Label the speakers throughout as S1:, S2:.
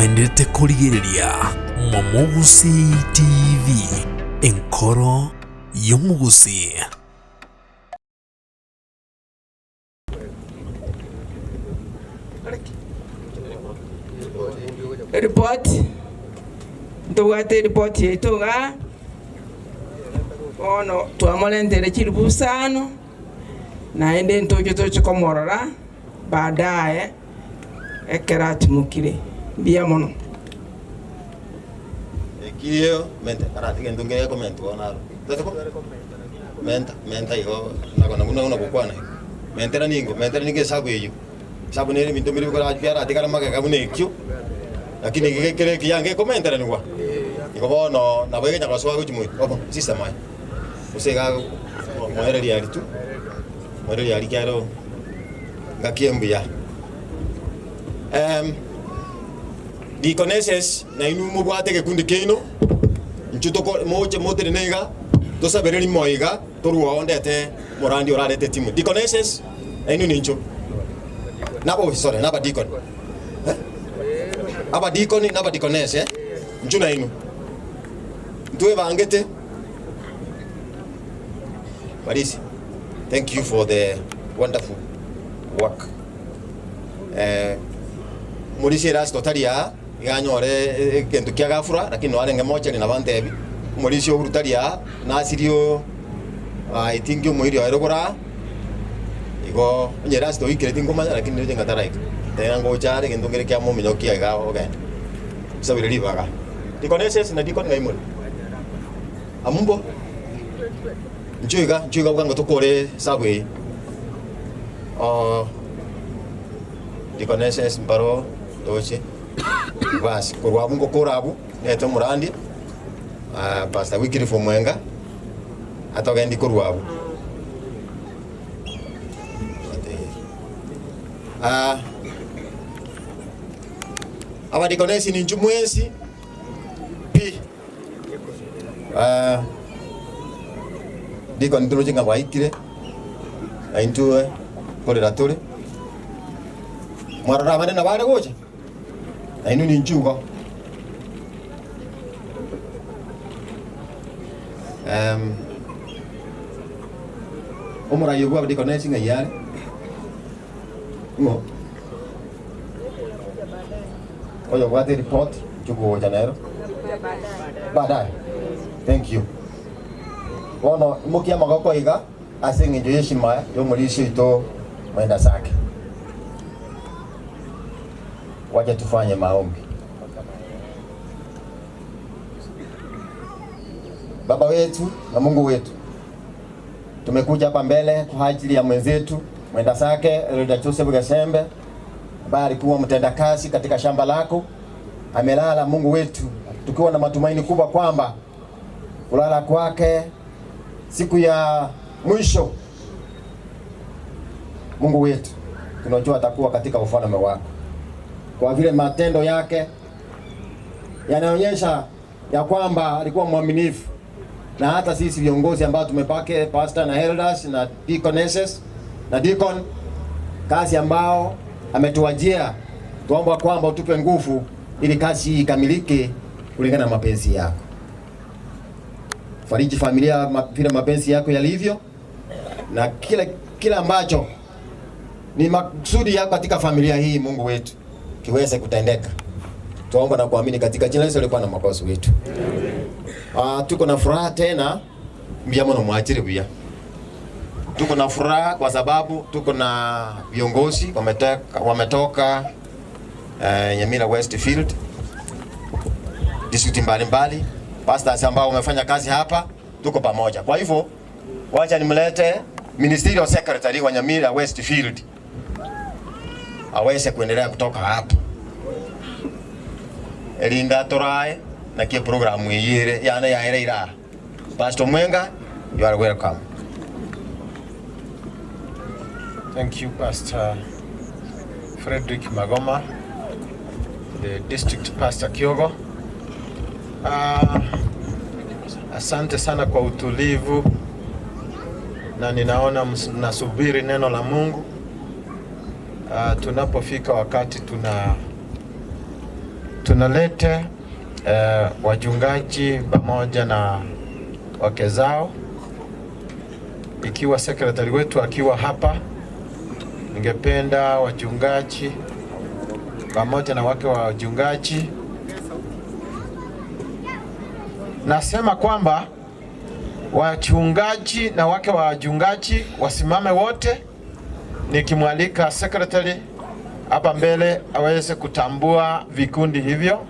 S1: mwendete kurigiriria Mwamugusi TV, enkoro y'omugusi.
S2: Report ntuwate report yetuga ono twamolendere chiribusano naende ntojo tochikomorora baadaye ekera timukire bia mono
S3: ekio mente para tige ndungere comment ona tatako menta yo nakona kuna kukwana mentera ninge sabu yeyo sabu nere minto miri ko ajira atikara maga kabune ekio lakini kile kiyange commentera ni kwa iko bono na bwege nyaka swa kuchimu opo system ai usega mwere liali tu mwere liali kyaro ngakiembuya Deaconesses na inu mubwate gekundi kino nchutoko moche motere nega tosabereri moiga toruwa ondete morandi orarete timu Deaconesses na inu nincho nabo sorry naba deacon aba deacon naba deaconess nchuna inu ntuwe bangete Marisi, thank you for the wonderful work. Murisi ras totalia iganyore kento kyagafura lakini no arenge mocha ni nabantebi murisi urutalia na sirio I think yo muiri aerogora igo nyeras to ikire tingoma lakini nje ngataraika tena ngochare kento ngere kya mominyo kyaga okay sabire libaga Deaconesses na deacon ngaimuri amumbo nchuiga bwango tokore sabwe Deaconesses mbaro doche basi kurwa bungo korabu neto murandi pastor wikiri fo mwenga atoga ndi kurwabu aba Deaconess ni njumwesi pi Deacon nduro jinga waikire aintuwe korera tore mwarara bane na bare goje ainu ni nchugo omura yogo abdi Deaconess nga yare ngo oyo wate report chugo janero baadaye thank you ono mukia magoko iga asinge joyeshima yo mulisi to mwenda sake waje tufanye maombi. Baba wetu na Mungu wetu, tumekuja hapa mbele kwa ajili ya mwenzetu mwenda sake Elder Joseph Gasembe ambaye alikuwa mtendakazi katika shamba lako, amelala Mungu wetu, tukiwa na matumaini kubwa kwamba kulala kwake siku ya mwisho Mungu wetu tunajua atakuwa katika ufalme wako. Kwa vile matendo yake yanaonyesha ya kwamba alikuwa mwaminifu, na hata sisi viongozi ambao tumepake pastor na elders na deaconesses na deacon, kazi ambao ametuajia, tuomba kwamba utupe nguvu ili kazi hii ikamilike kulingana na mapenzi yako. Fariji familia vile mapenzi yako yalivyo, na kila ambacho ni maksudi yako katika familia hii Mungu wetu kiweze kutendeka. Tuomba na kuamini katika jina la Yesu na mwokozi wetu. Tuko na furaha tena mbia mwana mwachiri bia. Tuko na furaha kwa sababu tuko na viongozi wametoka Nyamira Westfield, district mbalimbali, pastors ambao wamefanya kazi hapa, tuko pamoja. Kwa hivyo wacha nimlete Ministerial Secretary wa Nyamira Westfield aweze kuendelea kutoka hapa. Elinda torae na kia programu yire yana ya ira. Pastor Mwenga, you are welcome.
S4: Thank you, Pastor Frederick Magoma, the District Pastor Kyogo. Asante sana kwa utulivu, na ninaona mnasubiri neno la Mungu. Tunapofika wakati tunalete wachungaji pamoja na wake zao. Ikiwa sekretari wetu akiwa hapa, ningependa wachungaji pamoja na wake wa wachungaji. Nasema kwamba wachungaji na wake wa wachungaji wasimame wote, nikimwalika sekretari hapa mbele aweze kutambua vikundi hivyo.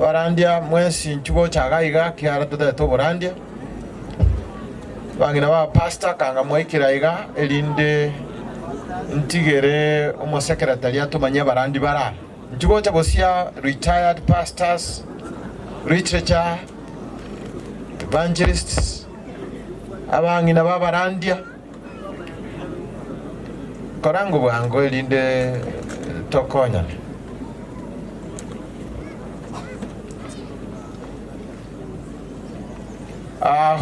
S4: Warandia mwesi nchugo chagaiga kiara tuteto warandia. Bangina ba pastor kanga mwikiraiga elinde ntigere omo secretariat manya barandi bara. Nchugo chagosia retired pastors, literature, evangelists, abangina ba barandia. Korango bwango elinde tokonya.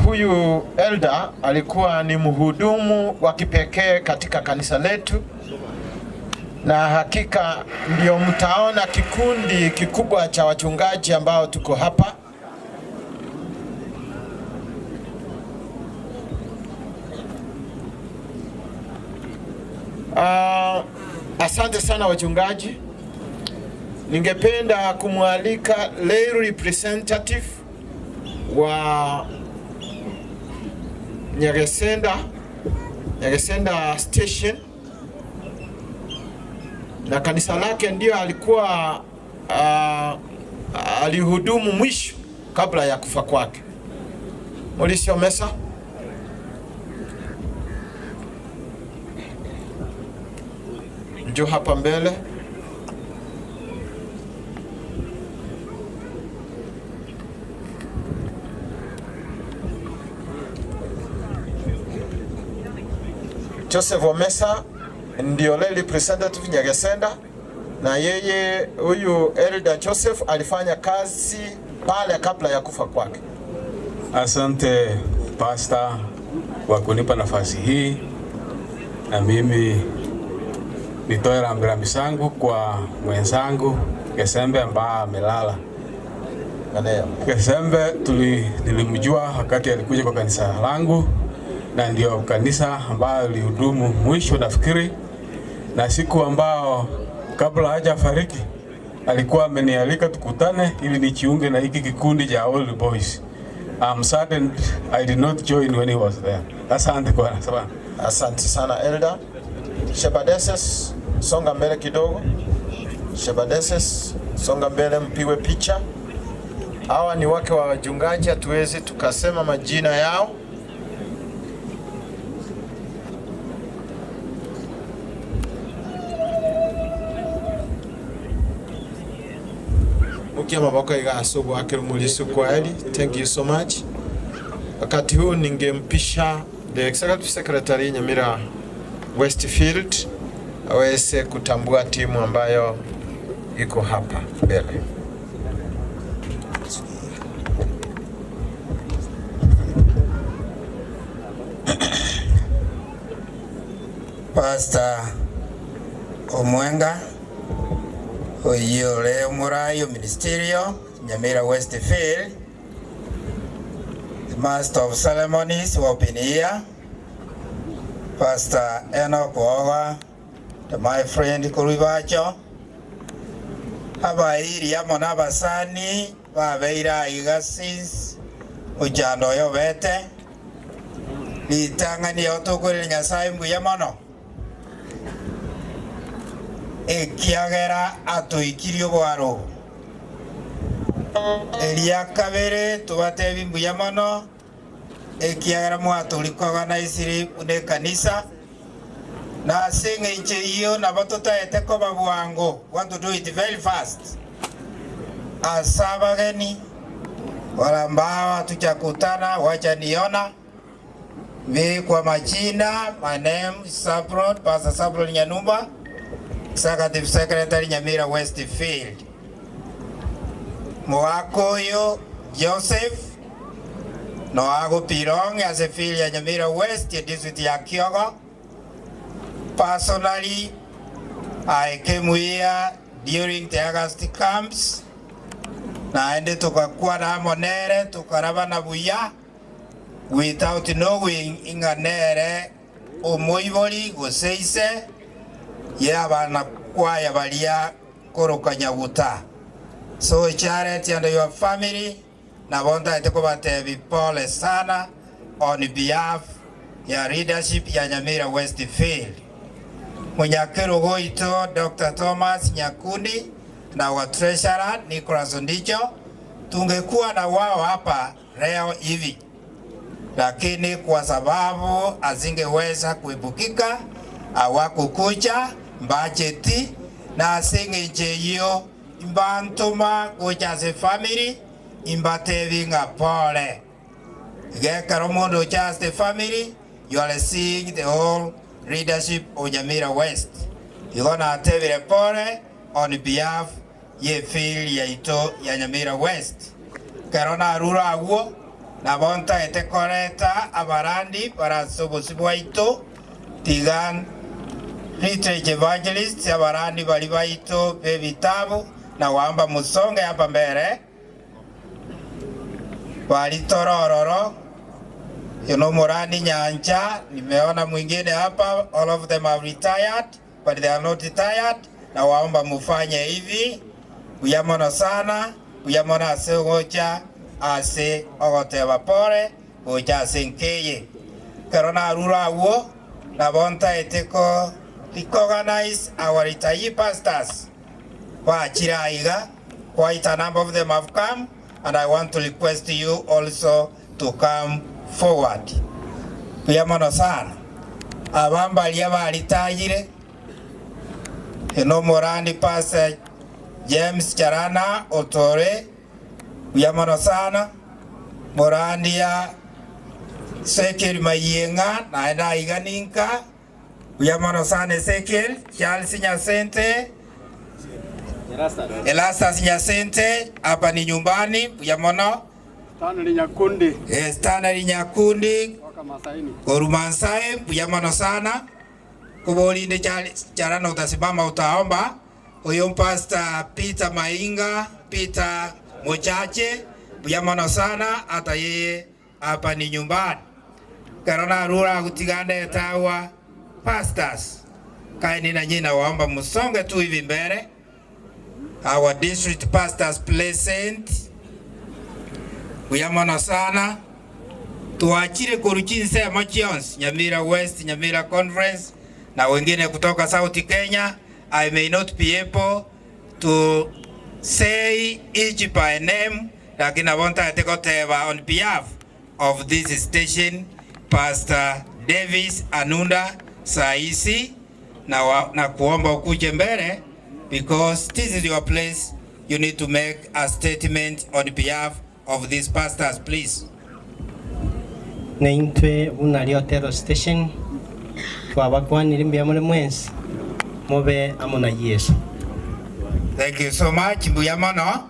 S4: Huyu elder alikuwa ni mhudumu wa kipekee katika kanisa letu, na hakika ndio mtaona kikundi kikubwa cha wachungaji ambao tuko hapa. Asante sana wachungaji. Ningependa kumwalika lay representative wa Nyagasenda station, na kanisa lake ndio alikuwa alihudumu mwisho kabla ya kufa kwake. Mauricio Mesa. Njoo hapa mbele. Joseph Omesa ndio lay representative Nyagasenda, na yeye huyu elder Joseph alifanya kazi pale kabla ya kufa kwake.
S5: Asante pastor kwa kunipa nafasi hii, na mimi nitoe rambirambi zangu kwa mwenzangu Kesembe ambaye amelala. Kesembe nilimjua wakati alikuja kwa kanisa langu, na ndio kanisa ambayo alihudumu mwisho nafikiri, na siku ambao kabla hajafariki alikuwa amenialika tukutane ili nijiunge na hiki kikundi cha Old Boys. I'm saddened I did not join when he was there. Asante kwa sababu.
S4: Asante sana elder. Shebadeses, songa mbele kidogo. Shebadeses, songa mbele mpiwe picha. Hawa ni wake wa wachungaji, hatuwezi tukasema majina yao. Maboko igasobo akirumulisu kwa eli. Thank you so much. Wakati huu ningempisha the executive secretary Nyamira Westfield aweze kutambua timu ambayo iko hapa mbele.
S6: Pastor Omwenga Oyole Morayo Ministerio Nyamira Westfield, the Master of Ceremonies Wapinia, Pastor Enoch Oga, my friend Kurubacho, Abairi Yamona Basani, Baveira Igasis, Ujando Yovete, Litangani Otokuri Nyasai Muyamano. Ekiagera atoikirio bwaro elia kabere tubatebi mbuyamano ekiagera mwaturikoga na isiri une kanisa na singe inche hiyo na batota eteko babwango. Want to do it very fast. Asabageni wala ambao tuchakutana wacha niona mi kwa majina. My name is Sabrod, Pastor Sabrod Nyanumba, Executive Secretary Nyamira Westfield. Moakoyo Joseph Noago Pirong as a affiliate Nyamira West, District ya Kyogo. Personally, I came here during the August camps na ende tukakuwa na monere tukaraba na buya without knowing inganere umuibori guseise ye abana kwaya balia korokanya guta. So Charity and your family na bonda iteko batebi pole sana on behalf ya leadership ya Nyamira Westfield. Munyakero goito Dr. Thomas Nyakundi na wa treasurer Nicholas Ondicho, tungekuwa na wao hapa leo hivi, lakini kwa sababu azingeweza kuibukika awakukucha budgeti na asingeje hiyo imbantuma kuchase family imbatevinga pole gekaro mundu just the family. You are seeing the whole leadership of Nyamira West. You gonna tevire pole on behalf ye feel ya ito ya Nyamira West. Karona arura aguo na bonta ete koreta abarandi para sobosibwa ito tigan literature evangelist abarandi baliba ito be vitabu na wamba musonge hapa mbele walitorororo Murani Nyanja. Nimeona mwingine hapa, all of them are retired but they are not retired. Na waomba mufanye hivi uyamona sana uyamona asegocha ase ogote vapore gocha senkeye karona arura uo na bonta eteko recognize our retired pastors wa chiraiga. Quite a number of them have come and I want to request you also to come forward. Uyamona sana abamba liaba alitayire Morandi Pastor James Charana Otore uyamona sana Morandi ya Ezekiel Mayenga na enda iganinka uyamona sana Ezekiel Charles Nyasente Elastas Nyasente hapa ni nyumbani uyamona
S7: Stanley Nyakundi.
S6: Stanley Nyakundi Korumansai uyamona sana kubolinde Charana utasimama utaomba. Huyo Pastor Peter Mainga Peter Mochache uyamona sana hata yeye hapa ni nyumbani. Karona rura kutigande tawa pastors kaini na nyina waomba musonge tu hivi mbele. Our district pastors present uyamona sana tuachire kuruchinse ya Machions Nyamira West Nyamira Conference na wengine kutoka South Kenya. I may not be able to say each by name, lakini I want to take on behalf of this station Pastor Davis Anunda Saisi na kuomba ukuje mbele because this is your place. You need to make a statement on behalf of these pastors, please.
S8: Neintwe unaliotero station twabakwanira mbya muri mwensi mobe amona Yesu.
S6: Thank you so much. Mbuyamano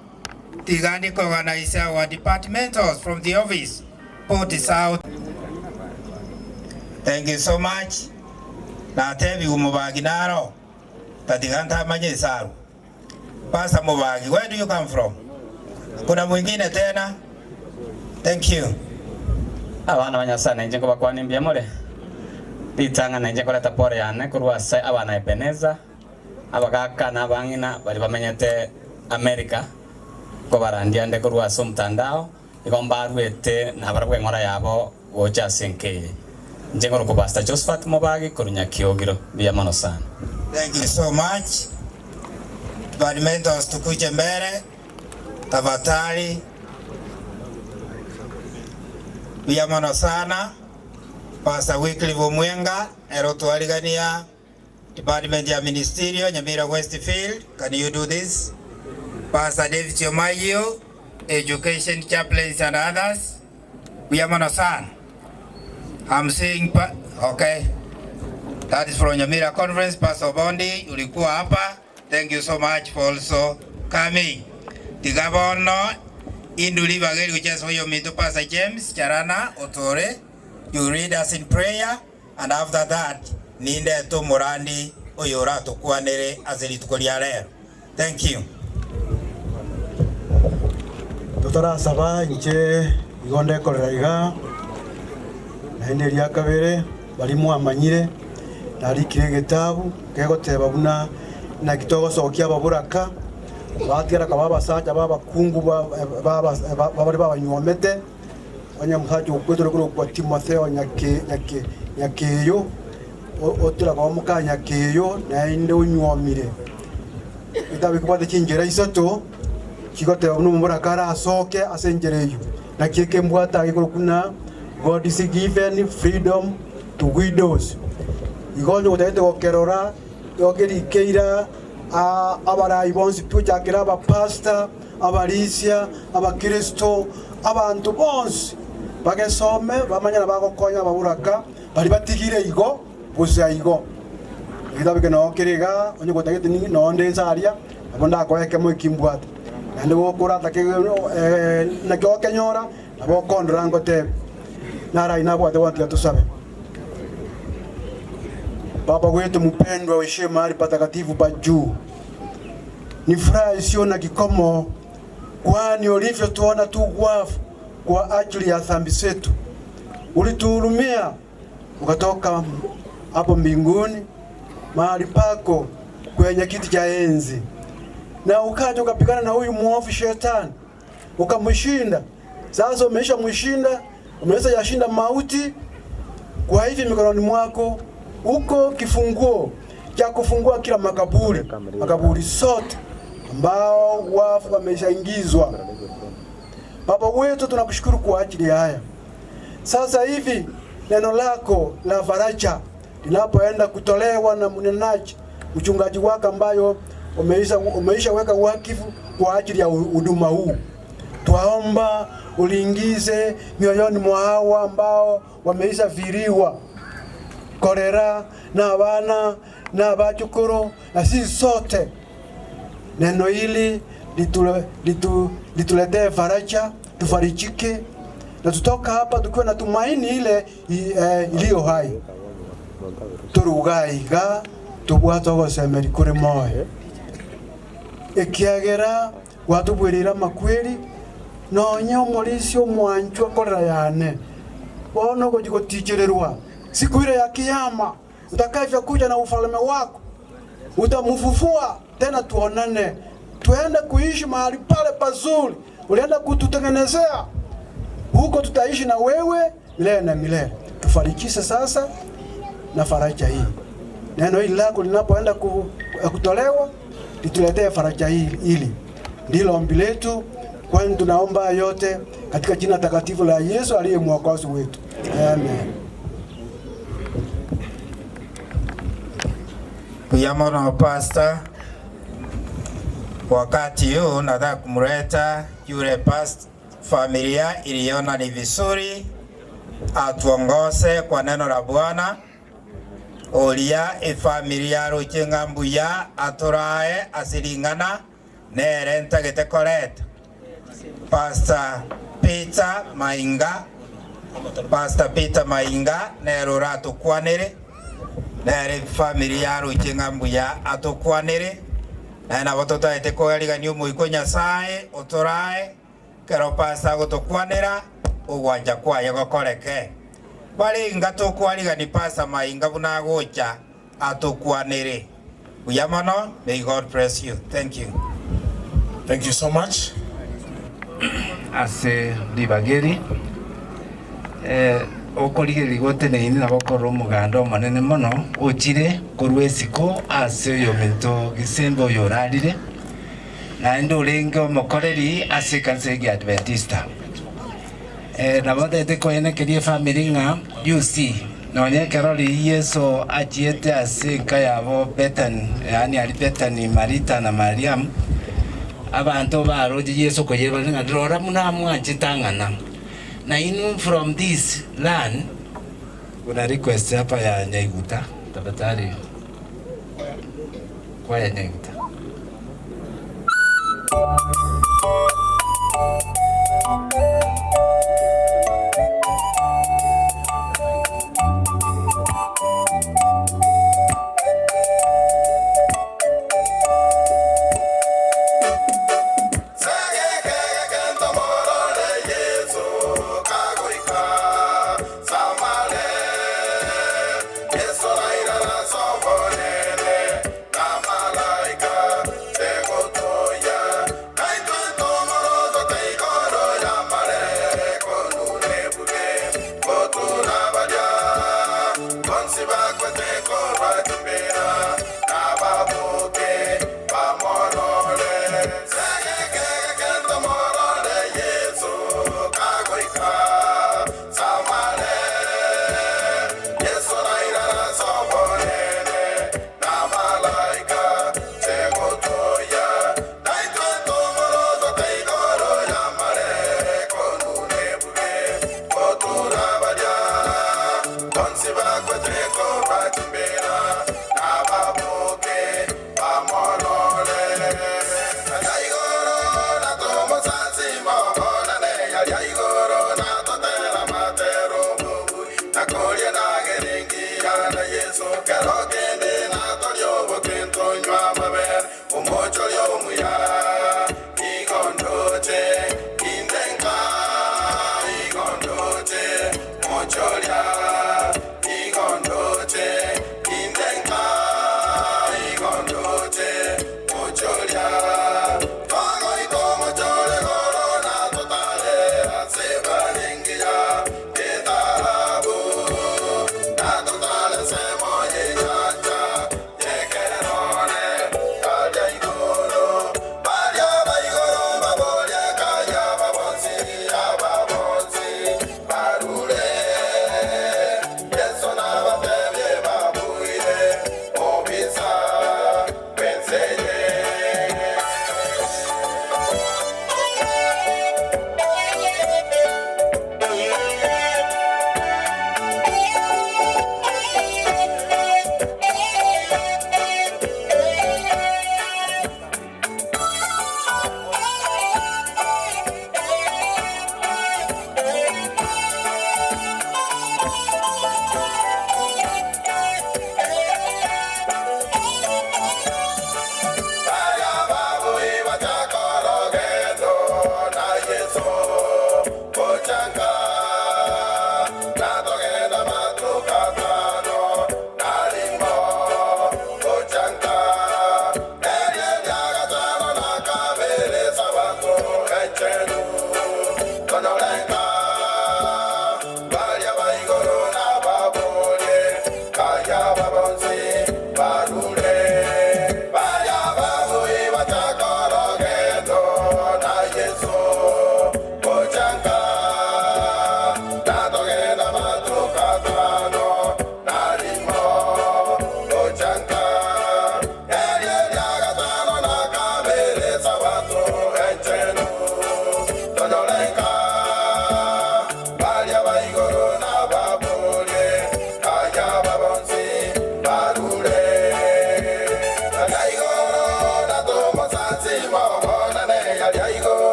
S6: tigandi ko organize our departmentals from the office Port South. Thank you so much. Na tebi umubagi naro tatiganta manye saru. Pastor Mubagi, where do you come from? Kuna mwingine tena? Thank you.
S7: Abana banyasana nje kuba kwani mbya more litanga nje koleta pore yane kurwa sai abana Ebeneza abagaka na bangina bali bamenyete America ko barandia nde kurwa somtandao igomba rwete na barabwe ngora yabo gocha senkeye nje ngoro ko Pastor Josephat Mubagi kurunya kiogiro biyamano sana.
S6: Thank you so much. Departmentals tukuje mbele tafadhali. Biyamano sana. Pastor Wycliffe Mwenga erotualigania Department ya Ministerio Nyamira Westfield. Can you do this? Pastor David Yomayo, Education Chaplains and others. Biyamano sana. I'm saying okay. That is from Nyamira Conference. Pastor Bondi ulikuwa hapa. Thank you so much for also coming. The governor Induli Bageli which is for your meeting Pastor James Charana Otore. You read us in prayer and after that ninde to Morandi oyora to kuanere azeli tukolia leo. Thank you.
S9: Tutora saba nche igonde koraiga na ende ria kabere balimu amanyire nari kire gitabu kegoteba buna na kitogo sokia baburaka batira kababa sacha baba kungu baba nyomete onya mhajo kwetoro kwa Timotheo nyakeyo otira kwa muka nyakeyo na inde unyomire itabi kubate kinjera isoto kigote n'umura kara asoke asenjereyo na kike mbwata ikoro kuna God is given freedom to widows igonyo gutete gokerora yogeri keira abara ibonsi tujakira aba pastor abarisia abakristo abantu bonse bagesome bamanyana bagokonya baburaka bari batigire igo buza igo igitabo no kiriga onye gutagete ni no ndenzaria abonda akoyeke mo kimbwata nande gukura take na kyo kenyora abo kondra ngote nara inabwate watu tusabe. Baba wetu mpendwa, uishie mahali patakatifu pa juu. Ni furaha isiyo na kikomo, kwani ulivyotuona tu wafu kwa ajili ya dhambi zetu. Ulituhurumia ukatoka hapo mbinguni mahali pako kwenye kiti cha enzi, na ukaja ukapigana na huyu mwovu shetani ukamshinda. Sasa umesha mshinda, umeweza yashinda mauti. Kwa hivyo mikononi mwako uko kifunguo cha kufungua kila makaburi sote ambao wafu wameshaingizwa. Baba wetu, tunakushukuru kwa ajili haya. Sasa hivi neno lako la faraja linapoenda kutolewa na mnenaji mchungaji wako ambayo umeisha weka wakifu kwa ajili ya huduma huu, twaomba uliingize mioyoni mwa hawa ambao wameisha viriwa korera na bana na bachukuru na sisi sote. Neno hili lituletee faraja, tufarijike na tutoka hapa tukiwa na tumaini ile iliyo hai. Turugaiga tubwato gosemeri kuri moyo ekiagera watubwirira makweli nonya omulisi omwanjwa korera yane bono gotichererwa siku ile ya kiyama utakavyo kuja na ufalme wako utamufufua tena, tuonane tuende kuishi mahali pale pazuri ulienda kututengenezea huko, tutaishi na wewe milele na milele. Tufarikishe sasa na faraja hii. Neno hili lako linapoenda kutolewa lituletee faraja hili. Ndilo ombi letu, kwani tunaomba yote katika jina takatifu la Yesu aliye mwokozi wetu. Amen.
S6: Kuyamono pastor, wakati huu nataka kumleta yule past familia iliona ni vizuri atuongoze kwa neno la Bwana. Olia familia ruchenga mbuya atorae asilingana nere ntagete koreta. Pastor Peter Mainga nero ratu kwanere nere familia ruchenga mbuya atokwanere na watoto ete koeliga ni umuiko Nyasaye otorae kero pastor gotokwanera ugwanja kwaye gokoreke bali ngato kwaliga ni Pastor Mainga buna gocha atokwanere. Uyamano, may God bless you. Thank you.
S10: Thank you so much. Ase Dibageri okorigeri gotene na bokoro mugando manene mono ochire kurwesiko ase yo mento gisembo yorarire na ndo lengo mokoreri ase kansegi Adventista na bote ko ene kerie family nga UC no nye kerori Yesu achiete ase kayabo Bethany, yani ali Bethany Marita na Mariam abantu baroje Yesu ko yeba nga drora munamu achitangana na inu from this land. Kuna request hapa ya Nyaiguta tafadhali kwa ya Nyaiguta.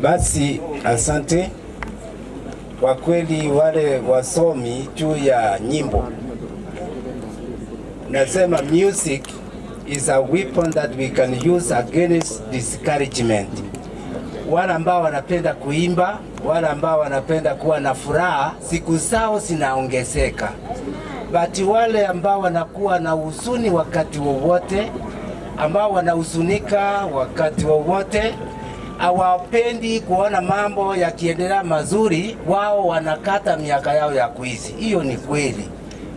S10: Basi asante kwa kweli wale wasomi juu ya nyimbo. Nasema music is a weapon that we can use against discouragement. Wale ambao wanapenda kuimba, wale ambao wanapenda kuwa na furaha, siku zao zinaongezeka. But wale ambao wanakuwa na huzuni wakati wowote, ambao wanahuzunika wakati wowote, hawapendi kuona mambo yakiendelea mazuri, wao wanakata miaka yao ya kuishi. Hiyo ni kweli.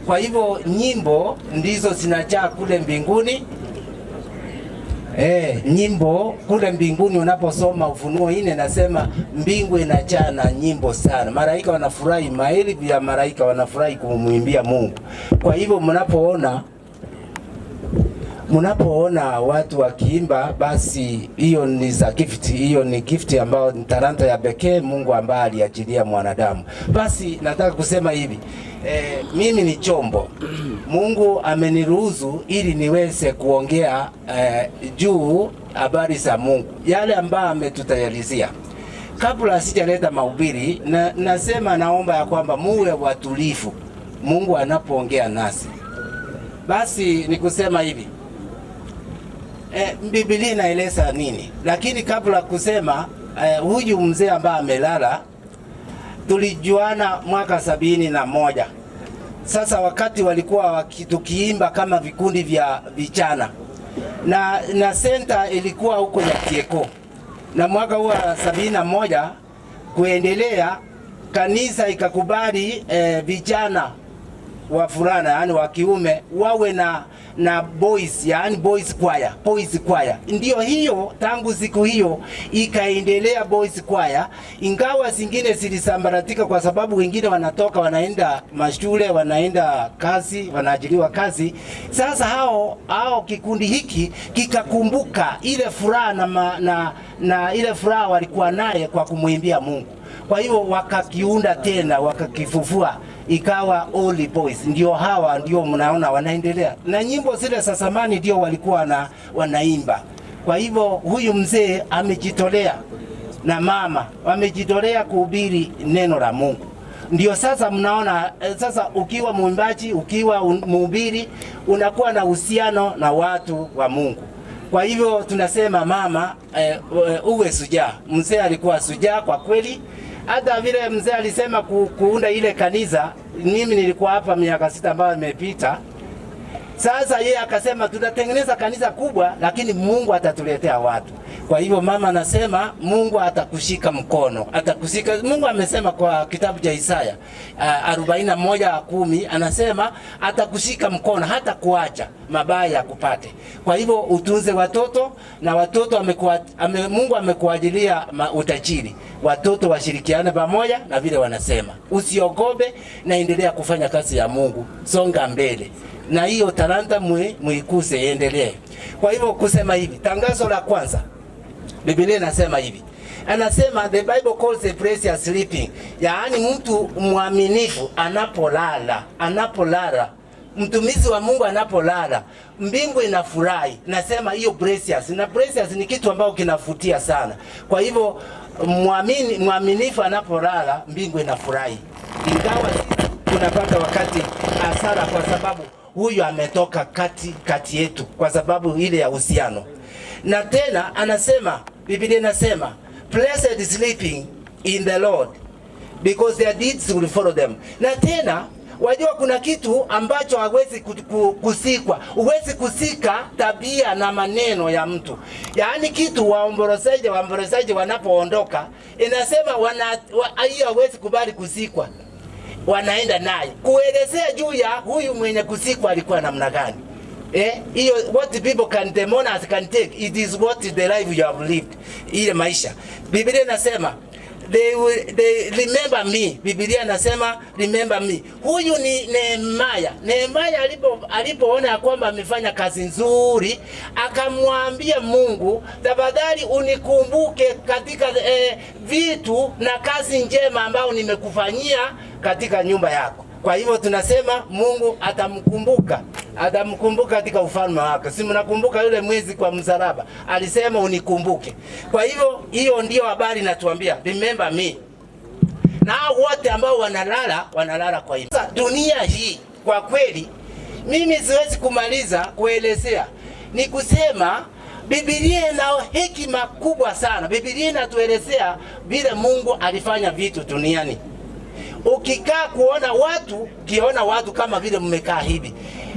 S10: Kwa hivyo nyimbo ndizo zinajaa kule mbinguni. Nyimbo kule mbinguni, unaposoma Ufunuo 4 nasema mbingu inajaa na nyimbo sana. Malaika wanafurahi, maelfu ya malaika wanafurahi kumwimbia Mungu. Kwa hivyo mnapoona watu wakiimba, basi hiyo ni za gift. Hiyo ni gift ambayo ni talanta ya pekee Mungu ambaye aliachilia mwanadamu. Basi nataka kusema hivi, mimi ni chombo. Mungu ameniruhusu ili niweze kuongea juu habari za Mungu, yale ambayo ametutayarishia. Kabla sijaleta mahubiri, nasema naomba ya kwamba muwe watulivu Mungu anapoongea nasi. Basi ni kusema hivi, Biblia inaeleza nini? Lakini kabla kusema, huyu mzee ambaye amelala tulijuana mwaka 71. Sasa wakati walikuwa tukiimba kama vikundi vya vijana na center ilikuwa huko ya Kieko, na mwaka huo 71 kuendelea kanisa ikakubali vijana
S6: wa fulana yani wa kiume wawe na boys, yani boys choir. Ndio hiyo tangu siku hiyo ikaendelea boys choir, ingawa zingine zilisambaratika kwa sababu wengine wanatoka wanaenda mashule, wanaenda kazi, wanaajiriwa kazi. Sasa hao kikundi hiki kikakumbuka ile furaha na ile furaha walikuwa naye kwa kumwimbia Mungu. Kwa hiyo wakakiunda tena, wakakifufua ikawa Holy Boys. Ndio hawa ndio mnaona wanaendelea na nyimbo zile za zamani, ndio walikuwa wanaimba. Kwa hivyo huyu mzee amejitolea na mama wamejitolea kuhubiri neno la Mungu. Ndio sasa mnaona sasa, ukiwa mwimbaji, ukiwa mhubiri, unakuwa na uhusiano na watu wa Mungu. Kwa hivyo tunasema mama, uwe shujaa. Mzee alikuwa shujaa kwa kweli. Hata vile mzee alisema kuunda ile kanisa, mimi nilikuwa hapa miaka 6 ambayo imepita. Sasa yeye akasema tutatengeneza kanisa kubwa, lakini Mungu atatuletea watu. Kwa hivyo mama anasema Mungu atakushika mkono, atakushika. Mungu amesema kwa kitabu cha Isaya 41:10 anasema atakushika mkono, hata kuacha mabaya yakupate. Kwa hivyo utunze watoto, na watoto Mungu amekuajilia utajiri. Watoto washirikiane pamoja, na vile wanasema usiogope, na endelea kufanya kazi ya Mungu, songa mbele. Na hiyo talanta muikuse endelee. Kwa hivyo kusema hivi, tangazo la kwanza, Biblia inasema hivi. Anasema the Bible calls a prayer sleeping. Yaani mtu mwaminifu anapolala, mtumishi wa Mungu anapolala, mbingu inafurahi. Nasema hiyo precious, na precious ni kitu ambao kinafutia sana. Kwa hivyo mwaminifu anapolala, mbingu inafurahi. Ingawa tunapata wakati hasara kwa sababu huyu ametoka kati yetu kwa sababu ile ya uhusiano. Na tena anasema, Biblia inasema, blessed sleeping in the Lord because their deeds will follow them. Na tena wajua kuna kitu ambacho hawezi kusikwa. Huwezi kusika tabia na maneno ya mtu. Yaani kitu waombolezaji wanapoondoka, inasema hiyo hawezi kubali kusikwa. Wanaenda naye kuelezea juu ya huyu mwenye kusikwa alikuwa namna gani. Hiyo what people can demonize can take, it is what the life you have lived, ile maisha. Biblia inasema they remember me. Biblia inasema remember me. Huyu ni Nehemia. Nehemia alipoona ya kwamba amefanya kazi nzuri, akamwambia Mungu, tafadhali unikumbuke katika vitu na kazi njema ambayo nimekufanyia katika nyumba yako. Kwa hivyo tunasema Mungu atamkumbuka katika ufalme wake. Si mnakumbuka yule mwezi kwa msalaba, alisema unikumbuke. Kwa hivyo hiyo ndio habari natuambia, remember me. Na wote ambao wanalala kwa hivyo. Dunia hii kwa kweli mimi siwezi kumaliza kuelezea. Ni kusema Biblia ina hekima kubwa sana. Biblia inatuelezea vile Mungu alifanya vitu duniani. Ukikaa ukiona watu kama vile mmekaa hivi,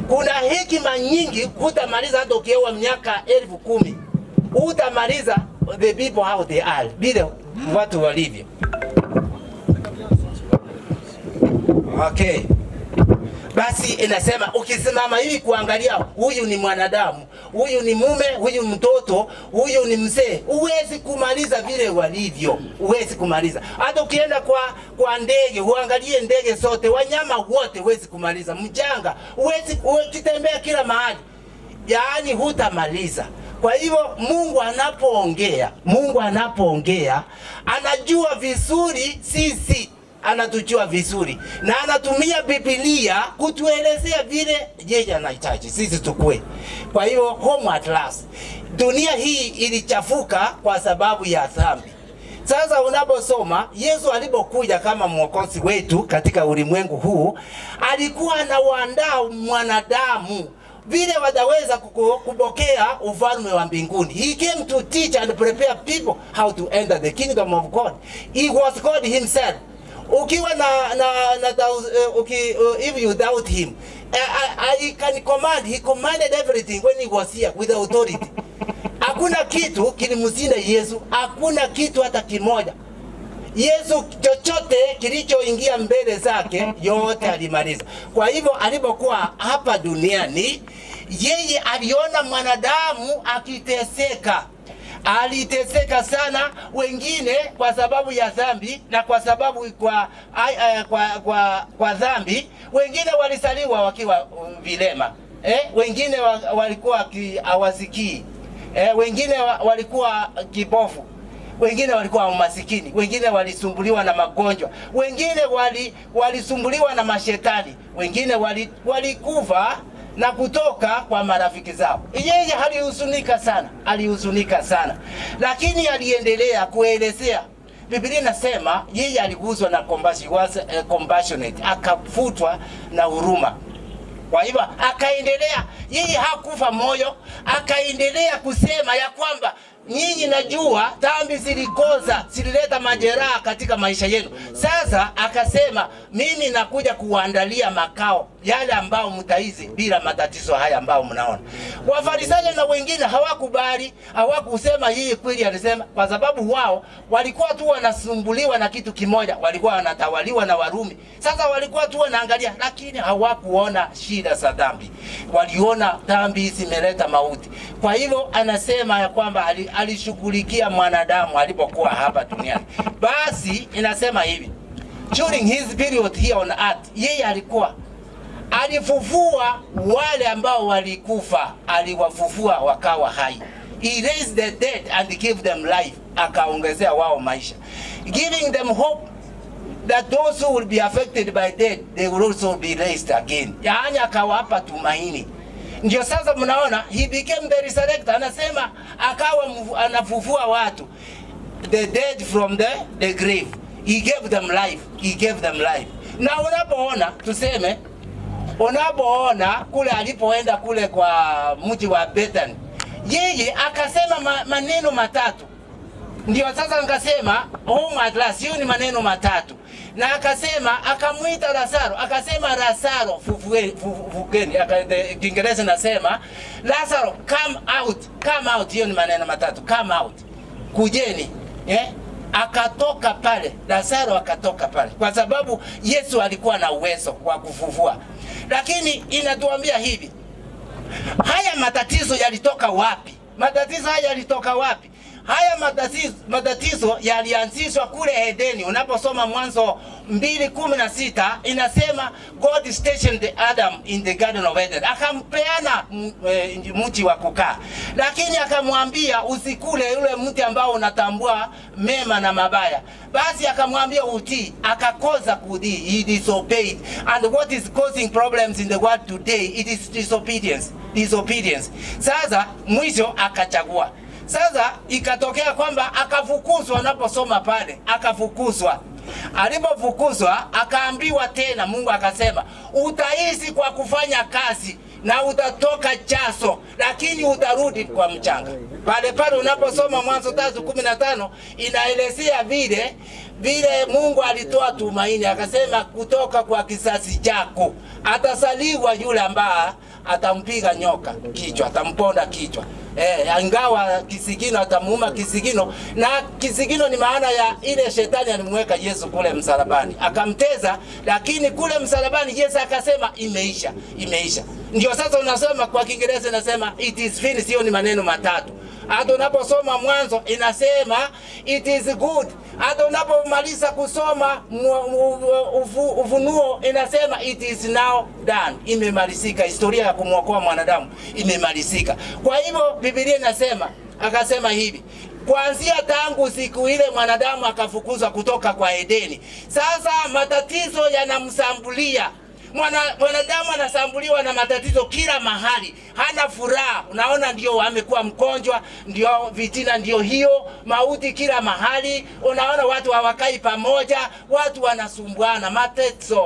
S6: kuna hekima nyingi hutamaliza. Hata ukiewa miaka 10,000 hutamaliza the people how they are, vile watu walivyo. Okay. Basi inasema ukisimama hivi kuangalia, huyu ni mwanadamu, huyu ni mume, huyu mtoto, huyu ni mzee, huwezi kumaliza vile walivyo, huwezi kumaliza. Hata ukienda kwa ndege, uangalie ndege zote, wanyama wote, huwezi kumaliza. Mjanga, huwezi ukitembea kila mahali, yaani hutamaliza. Kwa hivyo Mungu anapoongea anajua vizuri sisi, anatujua vizuri, na anatumia Biblia kutuelezea vile yeye anahitaji sisi tukue. Kwa hiyo home at last, dunia hii ilichafuka kwa sababu ya dhambi. Sasa unaposoma Yesu alipokuja kama mwokozi wetu katika ulimwengu huu, alikuwa anawaandaa mwanadamu vile wataweza kupokea ufalme wa mbinguni. He came to teach and prepare people how to enter the kingdom of God. He was God himself. Ukiwa if you doubt him, he commanded everything when he was here with authority. Hakuna kitu kilimshinda Yesu, hakuna kitu hata kimoja. Yesu chochote kilichoingia mbele zake yote alimaliza. Kwa hivyo alipokuwa hapa duniani, yeye aliona mwanadamu akiteseka. Aliteseka sana, wengine kwa sababu ya dhambi na kwa sababu kwa dhambi, wengine walisaliwa wakiwa vilema. Wengine walikuwa hawasikii. Wengine walikuwa kipofu. Wengine walikuwa masikini, wengine walisumbuliwa na magonjwa, wengine walisumbuliwa na mashetani, wengine walikufa na kutoka kwa marafiki zao. Yeye alihuzunika sana, lakini aliendelea kuelezea. Biblia inasema yeye aliguswa na compassionate, akafutwa na huruma. Kwa hivyo akaendelea, yeye hakufa moyo, akaendelea kusema ya kwamba nyinyi najua dhambi zilileta majeraha katika maisha yenu. Sasa akasema mimi nakuja kuandalia makao yale ambao mtaishi bila matatizo haya ambao mnaona. Wafarisayo na wengine hawakubali, hawakusema hii kweli alisema, kwa sababu wao walikuwa tu wanasumbuliwa na kitu kimoja, walikuwa wanatawaliwa na Warumi. Sasa walikuwa tu wanaangalia, lakini hawakuona shida za dhambi. Waliona dhambi zimeleta mauti. Kwa hivyo anasema ya kwamba alishughulikia mwanadamu alipokuwa hapa duniani. Basi inasema hivi, during his period here on earth, yeye alifufua wale ambao walikufa, aliwafufua wakawa hai. He raised the dead and gave them life, akaongezea wao maisha, giving them hope that those who will be affected by death, they will also be raised again. Yaani akawapa tumaini. Ndio sasa mnaona he became the resurrector. Anasema akawa anafufua watu, the dead from the grave. He gave them life. Na unapoona tuseme, unapoona kule alipoenda kule kwa mji wa Bethany, yeye akasema maneno matatu. Ndio sasa nikasema home at last, hiyo ni maneno matatu. Na akasema, akamuita Lazaro, akasema Lazaro fufukeni. Kiingereza nasema Lazaro come out, hiyo ni maneno matatu, come out, kujeni. Akatoka pale, Lazaro akatoka pale, kwa sababu Yesu alikuwa na uwezo wa kufufua. Lakini inatuambia hivi, haya matatizo yalitoka wapi? Haya matatizo yalianzishwa kule Edeni. Unaposoma Mwanzo 2:16 inasema God stationed Adam in the Garden of Eden. Akampeana mti wa kukaa, lakini akamwambia usikule yule mti ambao unatambua mema na mabaya. Basi akamwambia utii, akakosa kutii, he disobeyed. And what is causing problems in the world today, it is disobedience. Sasa mwisho akachagua. Sasa ikatokea kwamba akafukuzwa. Unaposoma pale akafukuzwa. Alipofukuzwa akaambiwa tena, Mungu akasema utaishi kwa kufanya kazi na utatoka chaso, lakini utarudi kwa mchanga. Pale unaposoma Mwanzo 3:15 inaelezea vile Mungu alitoa tumaini, akasema kutoka kwa kizazi chako atasaliwa yule ambaye atampiga nyoka kichwa, atamponda kichwa. Ingawa kisigino atamuuma kisigino, na kisigino ni maana ya ile shetani alimweka Yesu kule msalabani akamteza, lakini kule msalabani Yesu akasema imeisha. Ndio sasa unasoma kwa Kiingereza inasema it is finished, hiyo ni maneno matatu. Hata unaposoma Mwanzo inasema it is good. Hata unapomaliza kusoma Ufunuo inasema it is now done, imemalizika. Historia ya kumwokoa mwanadamu imemalizika. Kwa hivyo Biblia inasema, akasema hivi, kuanzia tangu siku ile mwanadamu akafukuzwa kutoka kwa Edeni, sasa matatizo yanamsambulia. Mwanadamu anasambuliwa na matatizo kila mahali, hana furaha. Unaona, ndio amekuwa mgonjwa, ndio vitina, ndio hiyo mauti kila mahali. Unaona watu hawakai pamoja, watu wanasumbuana,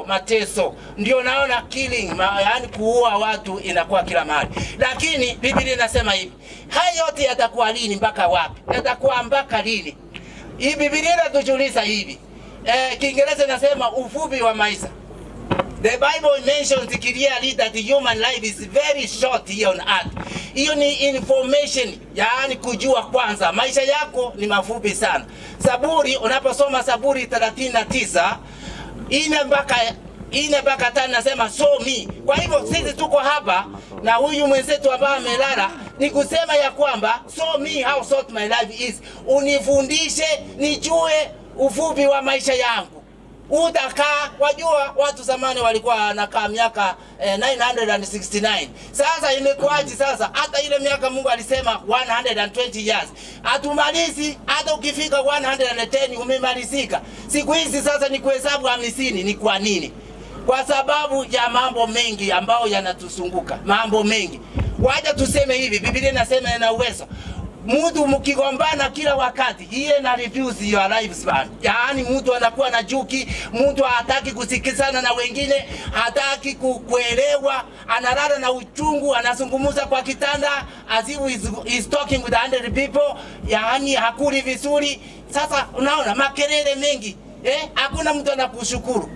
S6: mateso. Ndio naona killing, yani kuua watu inakuwa kila mahali. Lakini Biblia inasema hivi, haya yote yatakuwa lini, mpaka wapi? Yatakuwa mpaka lini? Hii Biblia inatujulisha hivi. Kiingereza inasema ufupi wa maisha. The Bible mentions clearly that the human life is very short here on earth. Hiyo ni information, yaani kujua kwanza maisha yako ni mafupi sana. Zaburi, unaposoma Zaburi 39 ine mpaka 5 nasema so me. Kwa hivyo sisi tuko hapa na huyu mwenzetu ambaye amelala ni kusema ya kwamba so me how short my life is. Unifundishe nijue ufupi wa maisha yangu. Utakaa, wajua watu zamani walikuwa wanakaa miaka 969. Sasa imekuaje sasa? Hata ile miaka Mungu alisema 120 years. Hatumalizi, hata ukifika 110 umemalizika. Siku hizi sasa ni kuhesabu 50. Ni kwa nini? Kwa sababu ya mambo mengi ambayo yanatuzunguka. Mambo mengi. Wacha tuseme hivi, Biblia inasema ina uwezo. Mtu mkigombana kila wakati, yeye na refuse your lifespan. Yaani mtu anakuwa na chuki, mtu hataki kusikizana na wengine, hataki kuelewa, analala na uchungu, anazungumza kwa kitanda as if is talking with 100 people, yaani hakuli vizuri. Sasa unaona makelele mengi, hakuna mtu anakushukuru.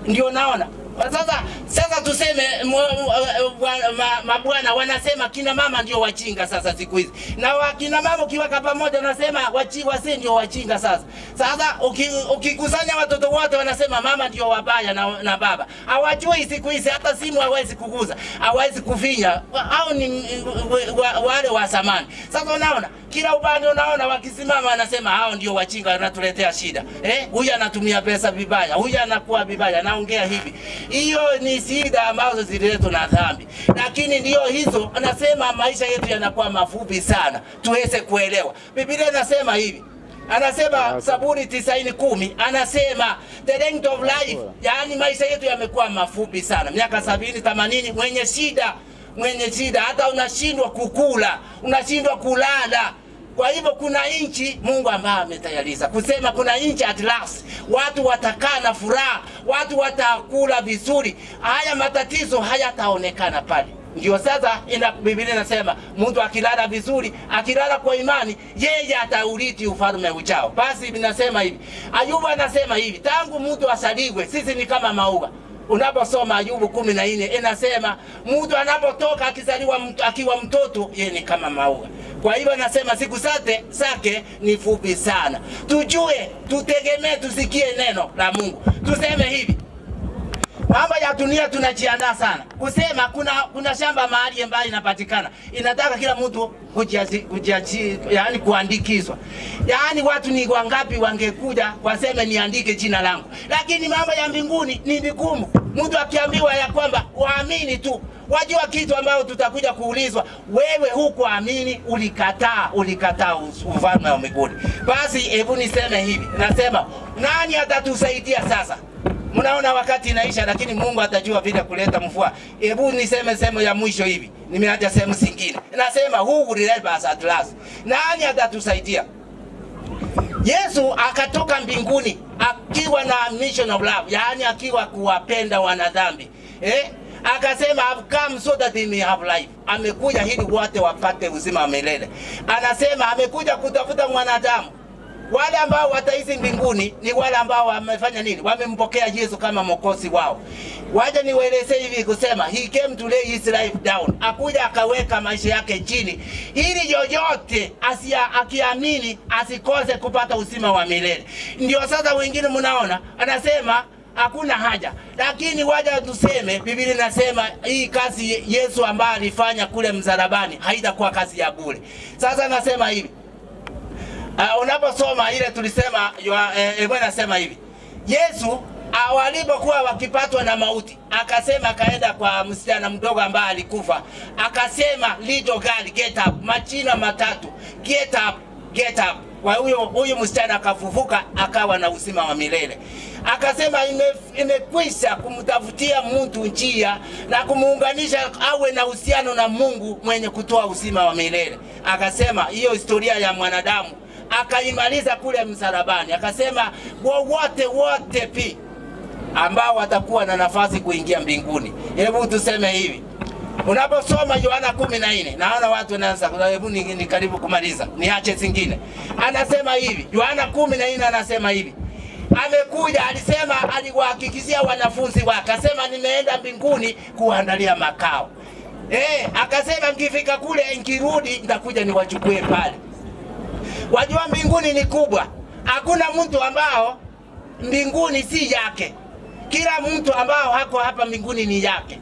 S6: Ndio naona. Sasa tuseme mabwana wanasema kina mama ndio wachinga sasa siku hizi. Na wakina mama ukiweka pamoja wanasema wasi ndio wachinga sasa. Sasa ukikusanya watoto wote wanasema mama ndio wabaya na baba. Hawajui siku hizi hata simu hawezi kuguza, hawezi kufinya. Hao ni wale wa zamani. Sasa unaona kila upande unaona wakisimama wanasema hao ndio wachinga wanatuletea shida. Huyu anatumia pesa vibaya, huyu anakuwa vibaya, anaongea hivi. Hiyo ni shida ambazo zililetwa na dhambi. Lakini ndio hizo anasema maisha yetu yanakuwa mafupi sana. Tuweze kuelewa. Biblia inasema hivi. Anasema Zaburi 90:10 anasema the length of life, yaani maisha yetu yamekuwa mafupi sana. Miaka 70, 80 mwenye shida hata unashindwa kukula, unashindwa kulala. Kwa hivyo kuna nchi Mungu ambaye ametayarisha. Kusema kuna nchi at last. Watu watakaa na furaha, watu watakula vizuri. Haya matatizo hayataonekana pale. Ndio sasa Biblia inasema mtu akilala vizuri, akilala kwa imani, yeye ataurithi ufalme ujao. Basi inasema hivi. Ayubu anasema hivi, tangu mtu asaliwe, sisi ni kama maua. Unaposoma Ayubu 14 inasema mtu anapotoka akizaliwa akiwa mtoto yeye ni kama maua. Kwa hivyo nasema siku zake ni fupi sana. Tujue, tutegemee, tusikie neno la Mungu. Tuseme hivi. Mambo ya dunia tunajiandaa sana. Kusema kuna shamba mahali ambayo inapatikana. Inataka kila mtu yaani kuandikizwa. Yaani watu ni wangapi wangekuja waseme niandike jina langu. Lakini mambo ya mbinguni ni vigumu. Mtu akiambiwa ya kwamba waamini tu. Wajua kitu ambao tutakuja kuulizwa, wewe hukuamini, ulikataa ufalme wa mbinguni. Basi hebu niseme hivi. Nasema nani atatusaidia sasa? Mnaona wakati inaisha, lakini Mungu atajua vile kuleta mvua. Hebu niseme sehemu ya mwisho hivi. Nimeacha sehemu zingine. Nasema who will help us at last? Nani atatusaidia? Yesu akatoka mbinguni akiwa na mission of love, yaani akiwa kuwapenda wanadhambi. Akasema I've come so that they may have life. Amekuja ili wote wapate uzima wa milele. Anasema amekuja kutafuta mwanadamu. Wale ambao wataishi mbinguni ni wale ambao wamefanya nini? Wamempokea Yesu kama mwokozi wao. Waje niwaeleze hivi kusema he came to lay his life down. Akuja akaweka maisha yake chini ili yoyote akiamini asikose kupata uzima wa milele. Ndio sasa wengine mnaona anasema hakuna haja. Lakini waja tuseme Biblia inasema hii kazi Yesu ambaye alifanya kule msalabani haitakuwa kazi ya bure. Sasa nasema hivi. Unaposoma ile tulisema anasema hivi. Yesu walipokuwa wakipatwa na mauti, akasema akaenda kwa msichana mdogo ambaye alikufa. Akasema little girl get up, majina matatu. Get up, get up. Kwa huyo msichana akafufuka akawa na uzima wa milele. Akasema imekwisha kumtafutia mtu njia na kumuunganisha awe na uhusiano na Mungu mwenye kutoa uzima wa milele. Akasema hiyo historia ya mwanadamu akaimaliza kule msalabani. Akasema wote pi ambao watakuwa na nafasi kuingia mbinguni. Hebu tuseme hivi. Unaposoma Yohana 14, naona watu wanaanza, hebu ni karibu kumaliza. Niache zingine. Anasema hivi. Yohana 14 anasema hivi. amekuja, alisema, aliwahakikishia wanafunzi wake, akasema nimeenda mbinguni kuandalia makao. Akasema mkifika kule nikirudi nitakuja niwachukue pale. Wajua mbinguni ni kubwa. Hakuna mtu ambao mbinguni si yake. Kila mtu ambao hako hapa mbinguni ni yake.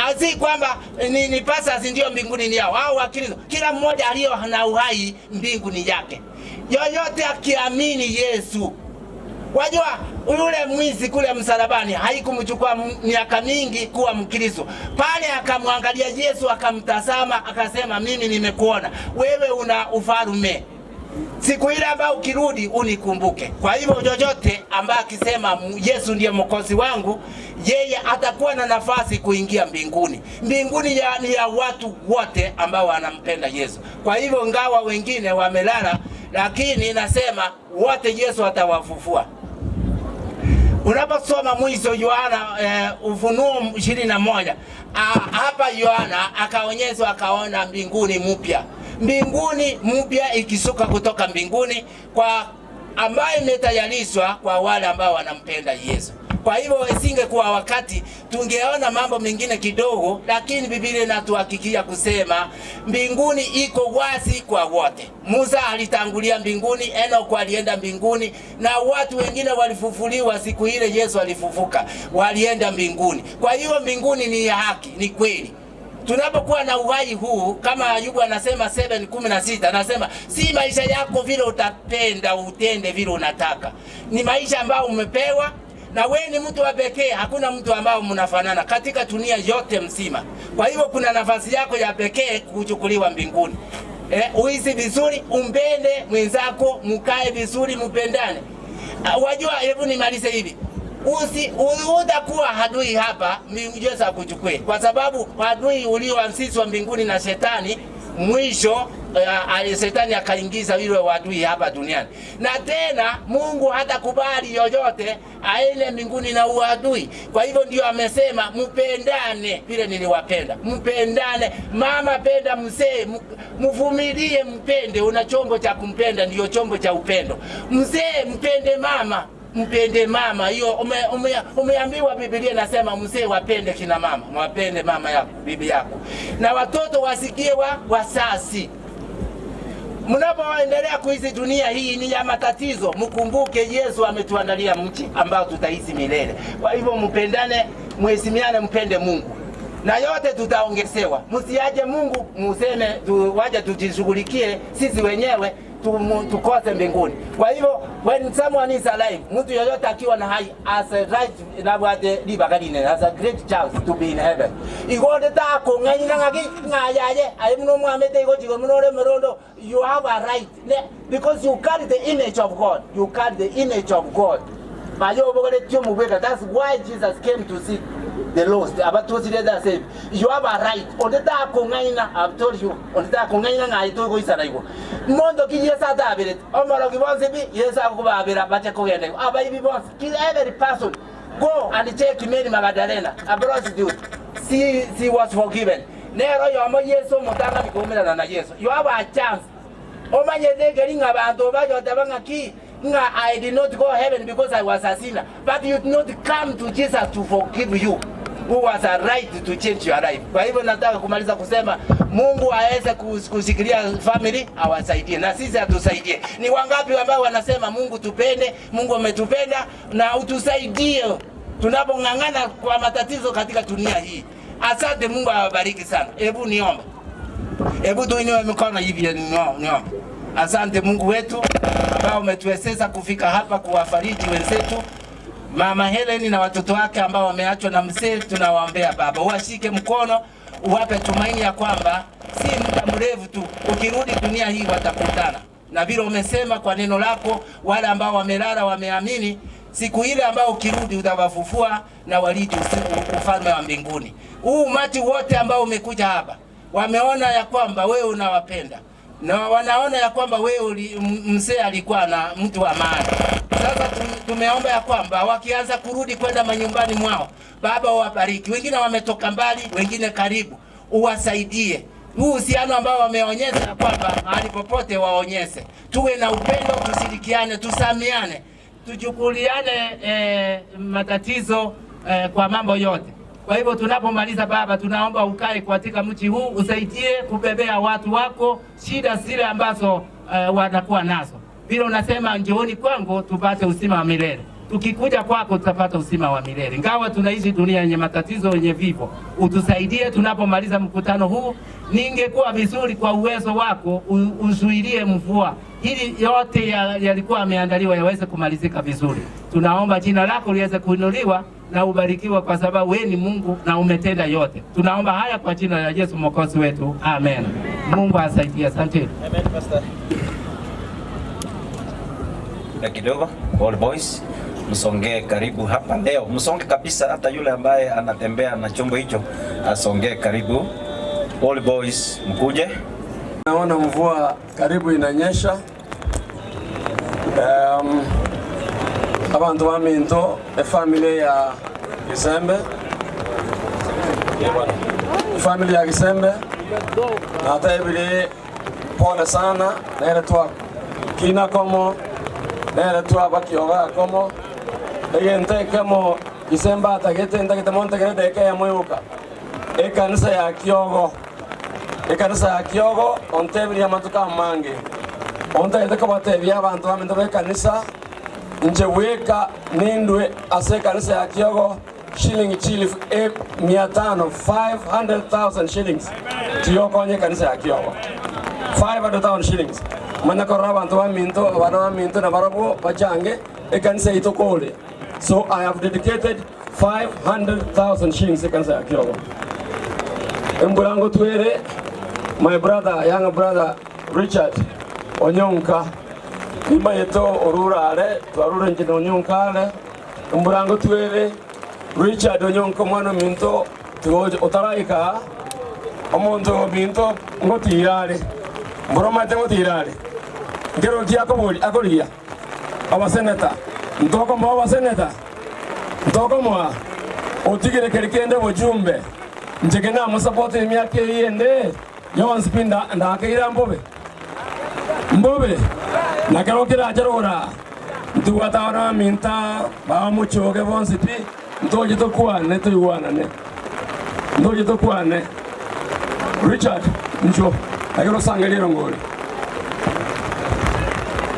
S6: Asi kwamba ni pasa ndio mbinguni ni yao au Wakristo. Kila mmoja aliyo na uhai mbingu ni yake. Yoyote akiamini Yesu. Wajua yule mwizi kule msalabani haikumchukua miaka mingi kuwa Mkristo. Pale akamwangalia Yesu, akamtazama, akasema mimi nimekuona. Wewe una ufalme. Siku ile ambayo ukirudi unikumbuke. Kwa hivyo yoyote ambaye akisema Yesu ndiye mwokozi wangu, yeye atakuwa na nafasi kuingia mbinguni. Mbinguni ni ya watu wote ambao wanampenda Yesu. Kwa hivyo ngawa wengine wamelala, lakini nasema wote Yesu atawafufua. Unaposoma mwisho Yohana Ufunuo 21, hapa Yohana akaonyeshwa, akaona mbinguni mpya. Mbinguni mpya ikisuka kutoka mbinguni kwa ambaye imetayarishwa kwa wale ambao wanampenda Yesu. Kwa hivyo isingekuwa wakati tungeona mambo mengine kidogo, lakini Biblia inatuhakikia kusema mbinguni iko wazi kwa wote. Musa alitangulia mbinguni, Enoch alienda mbinguni, na watu wengine walifufuliwa siku ile Yesu alifufuka, walienda mbinguni. Kwa hiyo mbinguni ni ya haki, ni kweli. Tunapokuwa na uhai huu, kama Ayubu anasema 7:16, anasema si maisha yako vile utapenda utende vile unataka. Ni maisha ambayo umepewa, na wewe ni mtu wa pekee. Hakuna mtu ambao mnafanana katika dunia yote mzima. Kwa hivyo kuna nafasi yako ya pekee kuchukuliwa mbinguni. Uishi vizuri, umpende mwenzako, mkae vizuri, mpendane. Wajua, hebu nimalize hivi. Utakuwa adui hapa, Yesu akuchukue. Kwa sababu adui ulioanzishwa mbinguni na shetani, mwisho shetani akaingiza yule adui hapa duniani. Na tena Mungu hatakubali yoyote aende mbinguni na uadui. Kwa hivyo ndio amesema mpendane vile niliwapenda. Mpendane, mama penda mzee, mvumilie, mpende. Una chombo cha kumpenda, ndio chombo cha upendo. Mzee mpende mama, mpende mama. Hiyo umeambiwa, Biblia inasema mzee wapende kina mama, wapende mama yako, bibi yako. Na watoto wasikie wasasi. Mnapoendelea kuishi dunia hii ni ya matatizo, mkumbuke Yesu ametuandalia mji ambao tutaishi milele. Kwa hivyo mpendane, mheshimiane, mpende Mungu. Na yote tutaongezewa. Msiaje Mungu museme waje tujishughulikie sisi wenyewe tukose mbinguni. Kwa hivyo when someone is alive, mtu yoyote akiwa na hai as a right na wade libagarine, has a great chance to be in heaven. Igode ta ko nganyina ngaki ngayaye ayimno muamete igojigo munore merondo, you have a right because you carry the image of God. You carry the image of God. That's why Jesus came to seek the lost. About to say that say you have a right. Odeta kongaina, I've told you. Odeta kongaina ngai to go isaraigo. Mondo ki yesa David. Omaro ki bonse bi yesa ko ba bera bache ko yende. Aba ibi bonse. Kill every person. Go and check Mary Magdalena, a prostitute. She was forgiven. Nero yo mo Yesu mutanga bikomera na Yesu. You have a chance. Omanye de geringa abantu bajo tabanga ki. I did not go heaven because I was a sinner. But you did not come to Jesus to forgive you, who was a right to change your life. Kwa hivyo nataka kumaliza kusema Mungu aweze kusikilia family, awasaidie na sisi atusaidie. Ni wangapi ambao wanasema Mungu tupende, Mungu ametupenda na utusaidie tunapong'ang'ana kwa matatizo katika dunia hii. Asante, Mungu awabariki sana. Hebu niombe. Hebu tuinue mikono hivi niombe. Asante Mungu wetu ambao umetuwezesha kufika hapa kuwafariji wenzetu. Mama Helen na watoto wake ambao wameachwa na mzee, tunawaombea Baba, uwashike mkono, uwape tumaini ya kwamba si muda mrefu tu ukirudi dunia hii watakutana. Na vile umesema kwa neno lako, wale ambao wamelala wameamini, siku ile ambao ukirudi utawafufua na waliji ufalme wa mbinguni. Huu umati wote ambao umekuja hapa wameona ya kwamba wewe unawapenda. Na wanaona ya kwamba wewe mzee alikuwa na mtu wa maana. Sasa tumeomba ya kwamba wakianza kurudi kwenda manyumbani mwao, Baba wabariki. Wengine wametoka mbali, wengine karibu. Uwasaidie. Huu uhusiano ambao wameonyesha ya kwamba mahali popote waonyeshe. Tuwe na upendo, tushirikiane, tusamiane. tuchukuliane matatizo kwa mambo yote. Kwa hivyo tunapomaliza baba, tunaomba ukae katika mji huu usaidie kubebea watu wako shida zile ambazo wanakuwa nazo. Vile unasema njooni kwangu tupate uzima wa milele. Tukikuja kwako tutapata uzima wa milele. Ingawa tunaishi dunia yenye matatizo, yenye vifo, utusaidie tunapomaliza mkutano huu. Ningekuwa vizuri kwa uwezo wako uzuilie mvua ili yote yalikuwa yameandaliwa yaweze kumalizika vizuri. Tunaomba jina lako liweze kuinuliwa na ubarikiwa, kwa sababu wewe ni Mungu na umetenda yote. Tunaomba haya kwa jina la Yesu Mwokozi wetu. Amen. Mungu asaidie. Asante.
S11: Amen, Pastor. Na kidogo all boys msongee karibu hapa leo, msonge kabisa, hata yule ambaye anatembea na chombo hicho asongee karibu. All boys mkuje.
S12: Naona mvua karibu inanyesha. Abantu baminto family ya Gisembe, family ya Gisembe na hata ibili pole sana nere tuwa kina komo nere tuwa bakioga komo egente kemo Gisemba atagete ndagete monte gere deke ya moyuka ekanisa ya Kyogo ontebili ya matuka mange onta itaka batebya abantu baminto bekanisa nje weka nindwe ase kanisa ya Kyogo shilingi chili 500,000 shillings tiyo konye kanisa ya Kyogo 500,000 shillings mana korra abantu baminto na barabo bachange kanisa itokole. So I have dedicated 500,000 shillings kanisa ya Kyogo. Embulango tuere my brother, young brother Richard Onyonka imba yeto orurare twarure njino Onyonka mburango tuere Richard Onyonka mwana minto tuoje otaraika omonto minto ngotirare mboroma te ngotirare ngero kia akoria abaseneta ntoko mwa abaseneta ntoko mwa otigire kerikende bojumbe njegena musupport emyaka yende Yonsi pinda ndakira mbobe nakarokira ajarora ntuwatara minta ba muchoke bonsi pi ntoje to kwane to yuana ne ntoje to kwane Richard njo akiro sangalira ngoli.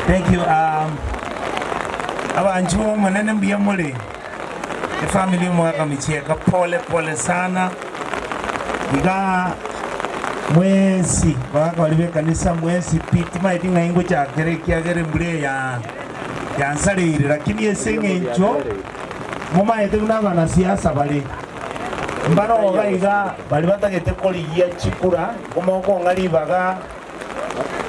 S13: Thank you. Abanju manene mbia mole the family mwaka micheka pole sana iga mwezi baka walibe kanisa mwezi pitima itinga ingo cha kere mbure ya nsalire, lakini esenge ncho muma yete kuna bana siasa bali mbano ogaiga bali batagete koliya chikura komoko ngali baga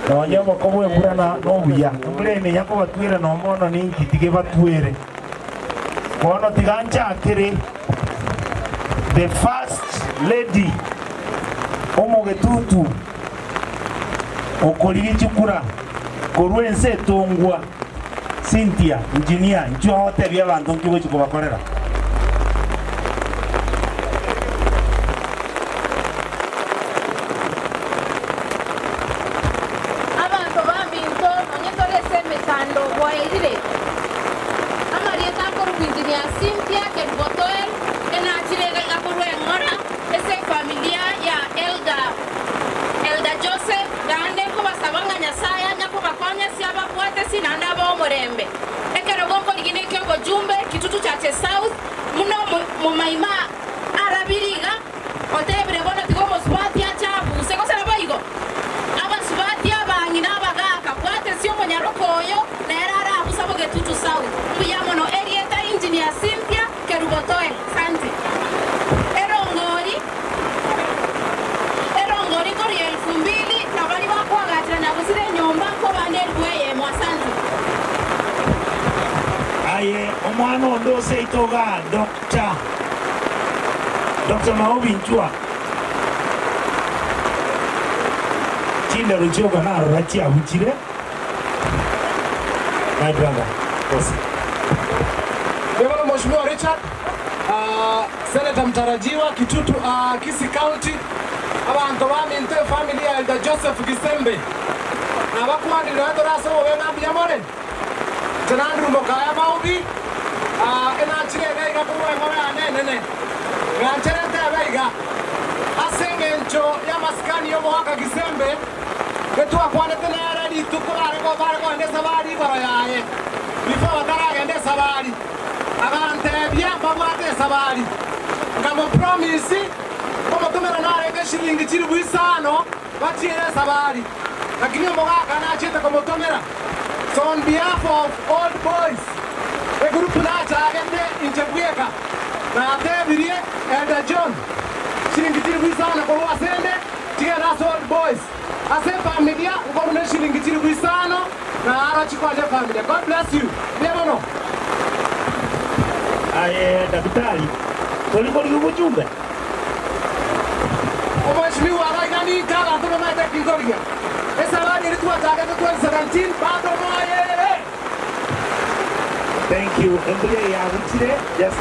S13: na wanyama kobo mbura na nobuya mbure ne yako batwira no mono ni kitige batwere kono tiganja kere the first lady omogetutu okoliri chikura korwense tongwa Cynthia engineer njo hote bya bantu nkibo chiko bakorera
S14: abantu babinto nonyetole semetando boerire amarieta ko engineer Cynthia ke botoel ena chirega akorwe ngora ese familia ya Elda Joseph gande ko basabanga nyasaya nyako bakonya siaba kwate sinanda bo murembe ekero gonko ligine Kyogo jumbe kitutu chache South muno mumaima arabiriga otebre bona tigomo swati acha buse ko sala baigo aba swati abanyina abagaka kwate sio monyarokoyo na erara abusabo getutu South tuyamo no erieta engineer Cynthia kerubotoe santi erongori kori 2000 na bali bakwagatira na busire nyomba ko banderweye mwasanti
S13: aye omwana ondo seitoga Dr. Maobi Nchua Chinda ruchoga na rachi abuchire my brother boss
S15: Bwana Mheshimiwa Richard Senator mtarajiwa Kitutu Kisii County abantu baminte family ya Elda Joseph Gisembe abakumandira ndora so wenga byamore Tenandru mokaya maubi. Ena chirega iga kuwa ngora nene. Ngancherete abaiga. Asengencho ya maskani yo mwaka Kisembe. Betu akwane tenere di tukulare ko bare ko ende sabari baro yae. Before watara ende sabari. Agante bia babate sabari. Ngamo promise kama tumera nare ke shilingi chiri buisano bachire sabari. Lakini mwaka na chete kama tumera. So on behalf of all boys, the group na chagende inchebueka. Na atebirie Elder John. Shilingi chiri buisano kwa wasende. Tia na all boys. Ase familia uko na shilingi chiri buisano na arachikwa je familia. God bless you. Nyemono.
S13: Aye daktari. Tolikoli ujumbe.
S15: Mheshimiwa Raigani kala tumemeta Kigoria. Esa wadi ilikuwa target 2017 bado moye.
S13: Thank you. Mbele ya witire. Yes.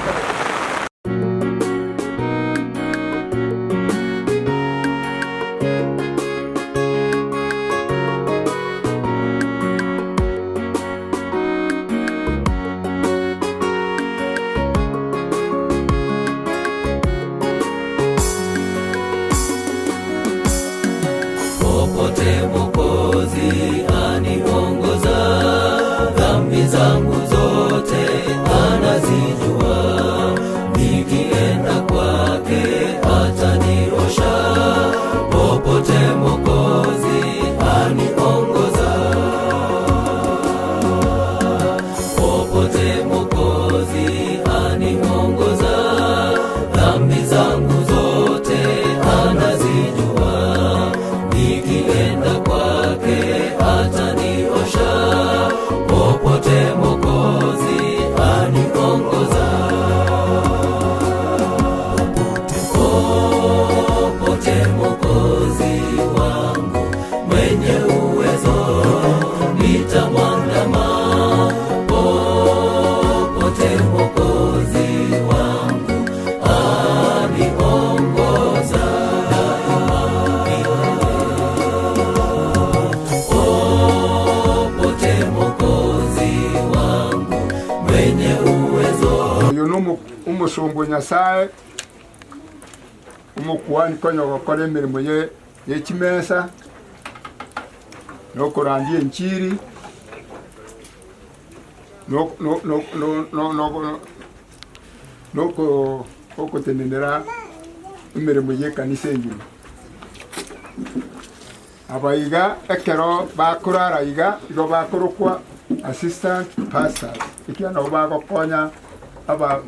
S16: Popote Mwokozi aniongoza, dhambi zangu zote anazijua, nikienda kwake ataniosha. Popote Mwokozi aniongoza, popote Mwokozi aniongoza, dhambi zangu zote anazijua, nikienda kwake ataniosha. Popote Mwokozi aniongoza, popote Mwokozi wangu mwenye uwezo nitamwandama. Popote Mwokozi wangu aniongoza daima. Popote Mwokozi wangu mwenye uwezo.
S17: Uyu ni umusumbu Nyasaye umukuhani konyo gukora emirimo ye y'ekimesa no kurangia enchiri no kutenenera emirimo y'ekanisa engima. Abayiga ekero bakurara iga igo bakurukwa assistant pastors ikia no bagokonya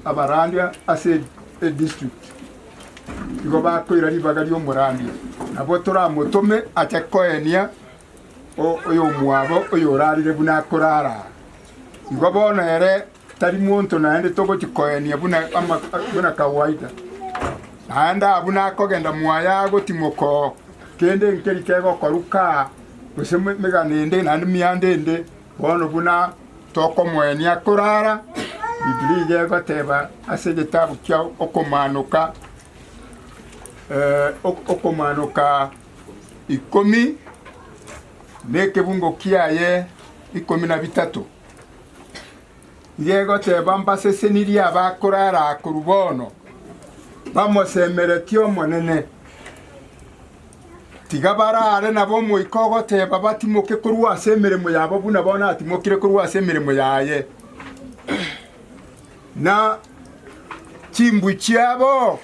S17: abarandia ase district igo bakwira ribaga ry'omurandia nabo turamutume atekoenia oyo mwabo oyo orarire buna kurara igo bonere tari muntu naende togotikoenia buna kawaida naenda abuna kogenda mwaya gotimoko kende nkeri kego koruka kuseme meganende nandi miandende bono buna toko mwenia kurara Biblia yego teba ase gitabu kya okomanuka okomanuka 10 nekebungo kiaye 13 yego teba mbaseseniria abakurara kurubono bamosemeretio monene tiga barare nabo moikogo teba batimoke kurwa ase emirimo yabo buna bona atimokire kurwa ase emirimo yaye na chimbu chiabo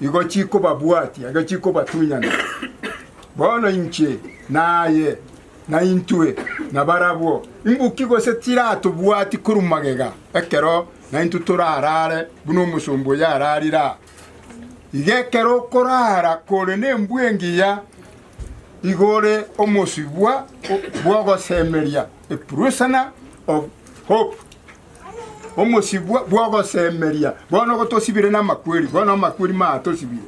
S17: igo chiko babwati aga chiko batunyana bono inche naye na intue na barabo imbukigo se tirato bwati kurumagega ekero na intu turarare buno musumbu yararira igekero korara kore nembwengiya igore omosibwa bwogo semeria a prisoner of hope omosibwa bwogo semeria bono gotosibire na makweri bono makweri ma tosibire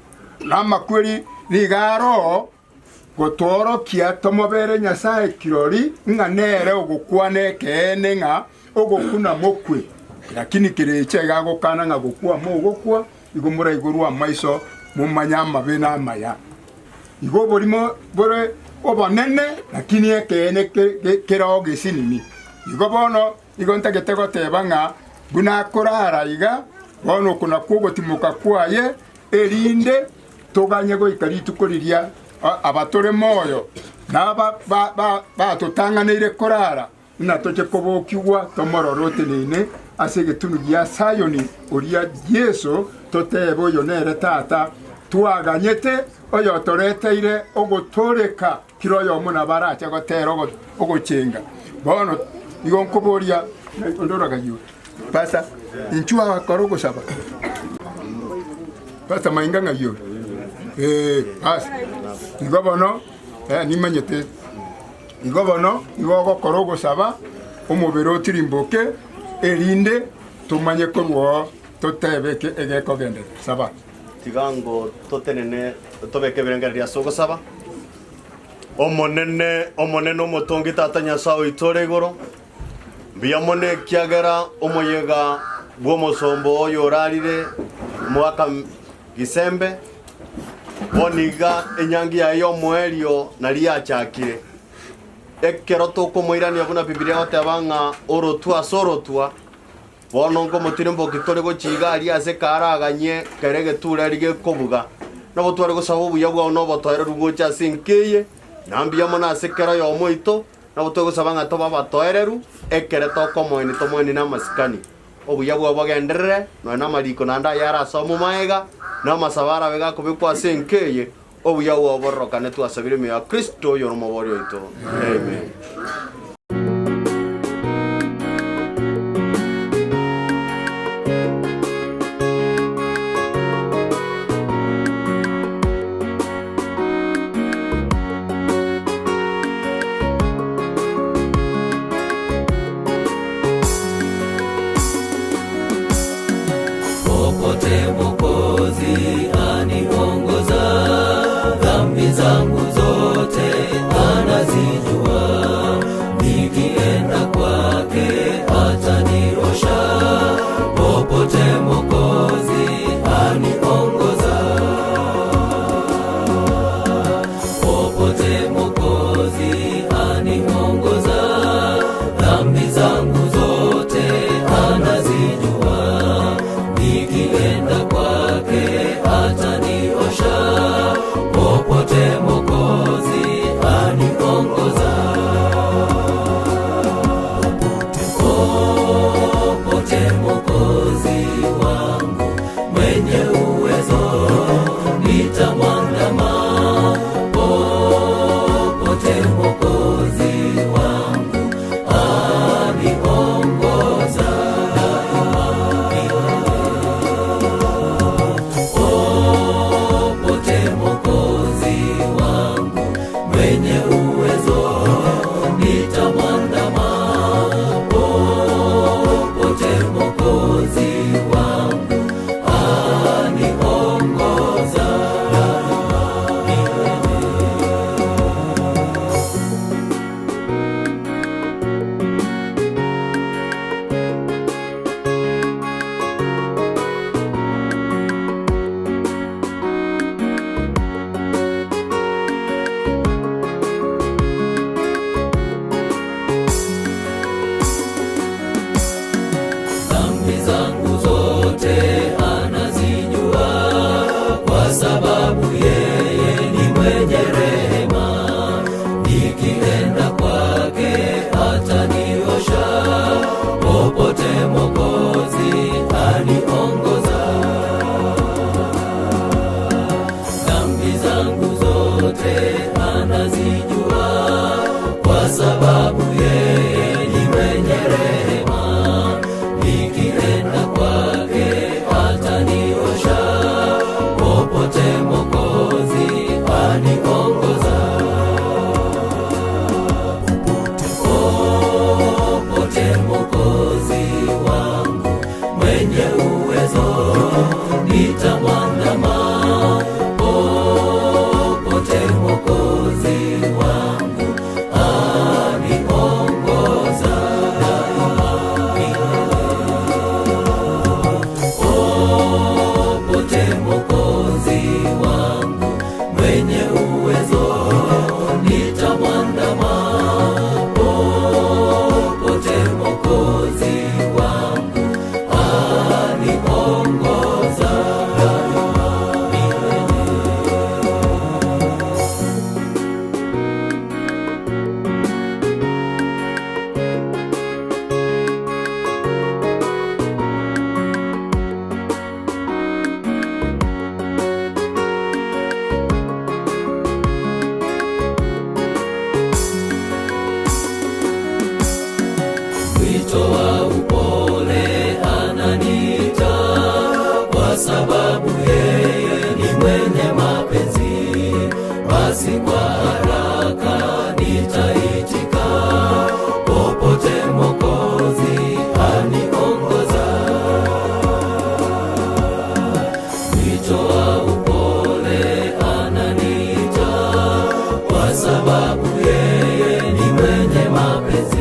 S17: na makweri ligaro gotoro kia tomobere Nyasaye kirori nganere ogokwane kene nga ogokuna mokwe lakini kireche gagokana nga gokwa mo ogokwa igomura igorwa maiso mumanya mabena maya igo borimo bore obonene lakini ekene kero gesinini igo bono igo ntagete goteba ng'a buna korara iga bono kuna kugotimuka kwaye erinde toganye goikari tukoriria abatore moyo na batutanganire korara na toche kobokiwa tomororote nene ase getunu gya Sayoni oria Yesu totebo yonere tata twaganyete oyo toreteire ogotoreka kiroyo muna baracha gotera ogochenga bono igo nkoboria ondoraga yu pasa inchua korogo saba pasa mainga ngayo pasa igo bono nimanyete igo bono igo gokorogo saba omubiri otirimboke erinde tumanye korwo totebeke egeko gende saba
S18: tigango totenene tobeke birengeria sogo saba omonene omotongi tata Nyasaye itore igoro biamone kiagera omoyega bwomosombo oyo orarire mwaka Gisembe boniga enyangi yayo mwerio nari achakire ekero tokomoirania buna Biblia gotebanga orotua bono ngo motirimbo kitore gochiga ari ase karaganye kerege tura rige kobuga no botware gosaba obuya bwa no botware rugocha sinkeye nambia mona ase kera yo moito no botware gosaba nga toba batwareru ekere tomoini na masikani obuya bwa bagenderere no na mariko nanda yara somo maega na masabara bega kubikwa sinkeye obuya bwa borokane twasabire me ya Kristo yo no moborio ito amen.
S16: Popote Mwokozi aniongoza, dhambi zangu zote anazijua, nikienda kwake atanirosha. Popote Mwokozi aniongoza, popote Mwokozi aniongoza, dhambi zangu zote anazijua, nikienda kwake ataniosha. Popote Mwokozi aniongoza, popote Mwokozi wangu mwenye uwezo nitamwandama. Popote Mwokozi wangu aniongoza. Wito wa upole ananiita, kwa sababu yeye ni mwenye mapenzi. Basi kwa haraka nitaitika, popote Mwokozi aniongoza. Wito wa upole ananiita, kwa sababu yeye ni mwenye mapenzi.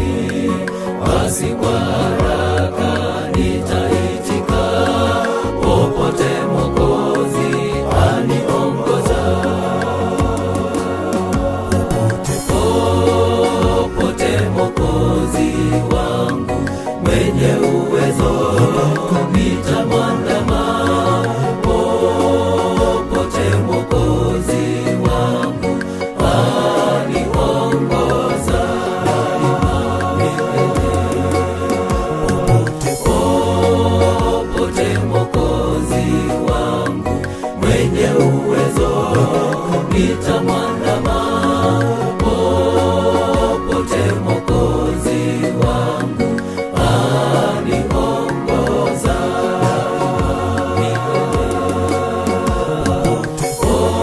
S16: Basi kwa haraka nitaitika, popote Mwokozi aniongoza. Popote Mwokozi wangu mwenye uwezo nitamwandama. Popote Mwokozi wangu aniongoza. Popote Mwokozi wangu mwenye uwezo nitamwandama. Popote Mwokozi wangu aniongoza.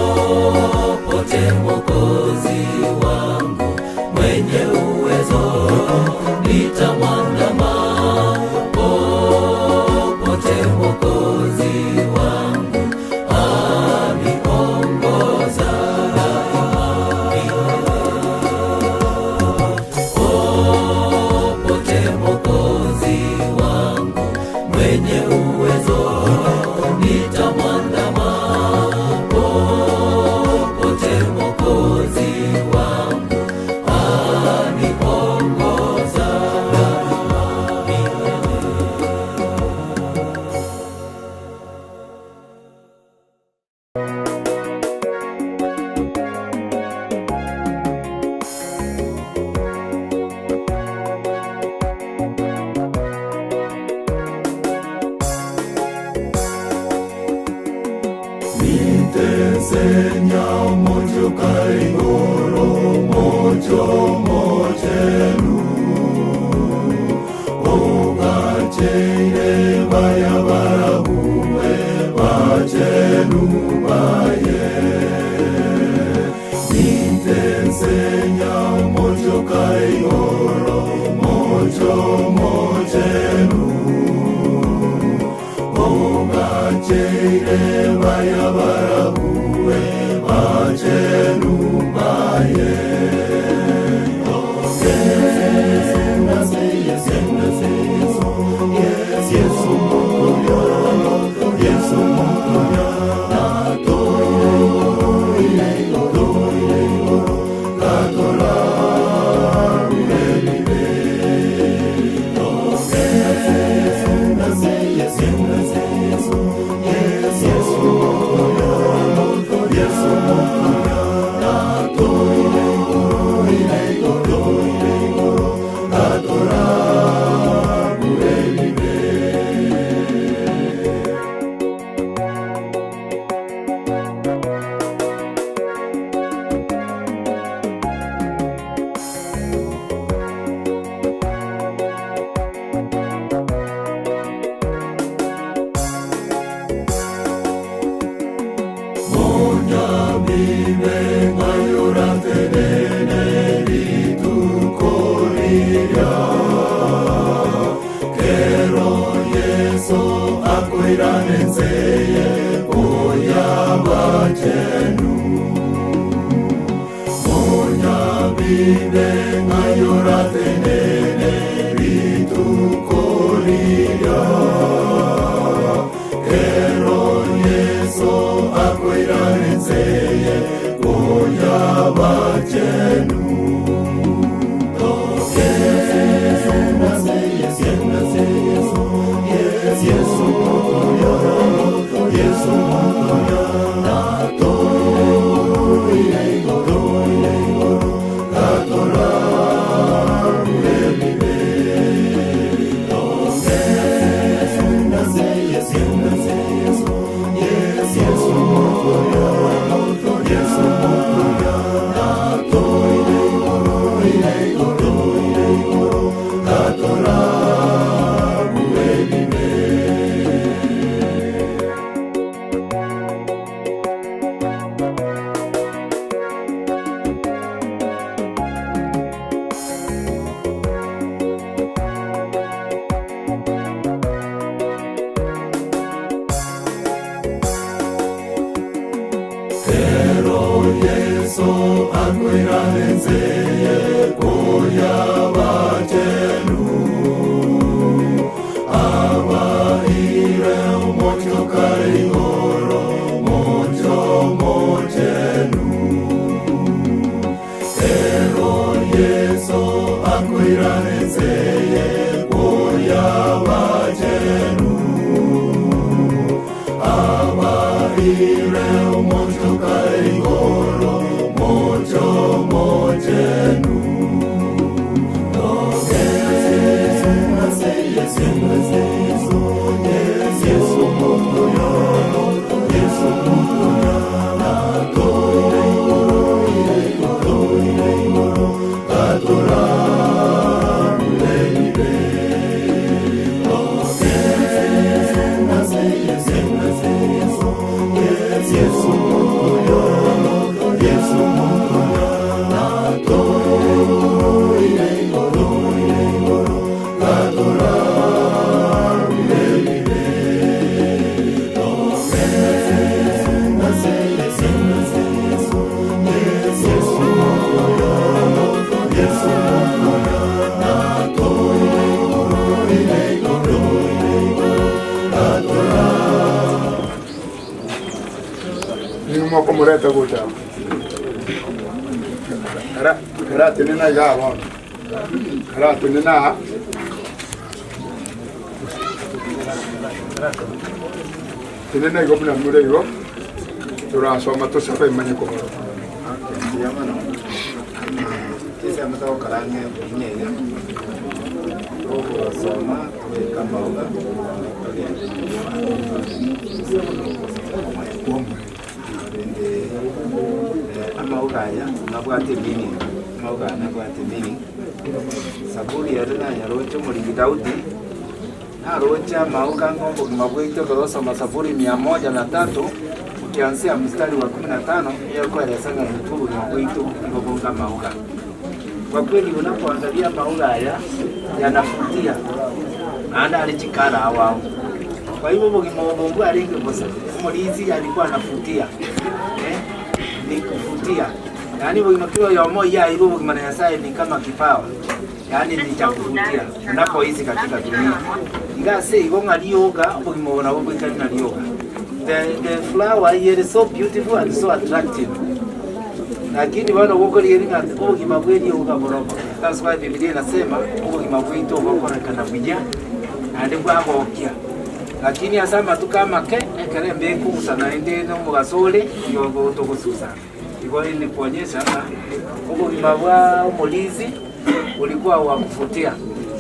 S16: Popote Mwokozi wangu mwenye uwezo nitamwandama. Popote Mwokozi wangu aniongoza. Popote Mwokozi wangu mwenye uwezo nitamwandama. Popote Mwokozi wangu aniongoza. Nitensenya mocho kaigoro, mocho mochenu. Ogacheire baya barabuwe, bachenu baye. Nitensenya mocho kaigoro, mocho mochenu. Ogacheire baya barabuwe, bachenu baye. Yes,
S17: Como reta guta. Kara tenena gawa. Kara tenena. Tenena go bna mure go. Tura so mato sa pai mani ko.
S10: Kisa mato karange nyenya. Robo soma kambauga. Amaugaya nabwate meaning amaugaya nabwate meaning saburi yarina yarocho muri Daudi arocha mauga ngombo mabwito korosa masaburi 103 ukianzia mstari wa 15 yalikuwa yanasema mtu mabwito ngobonga mauga. Kwa kweli unapoangalia maugaya yanafutia anda alichikara hawao. Kwa hivyo Mungu alingekosa mlizi alikuwa anafutia ni kufutia, yaani ukiwa yomo ya hivyo maana yasa ni kama kipawa, yaani ni cha kufutia unapoishi katika dunia. Ingase hivyo ngalioga ukimwona wewe kama ngalioga, the flower here is so beautiful and so attractive, lakini wana wako lienga ukimabweni ukaboroka. That's why Biblia inasema ukimabweni to wako kana kuja ande kwa bokia, lakini asama tu kama kere mbegu sana ende no mugasole yogo togosusa. Iko ni kuonyesha huko mbawa mulizi ulikuwa wa kufutia,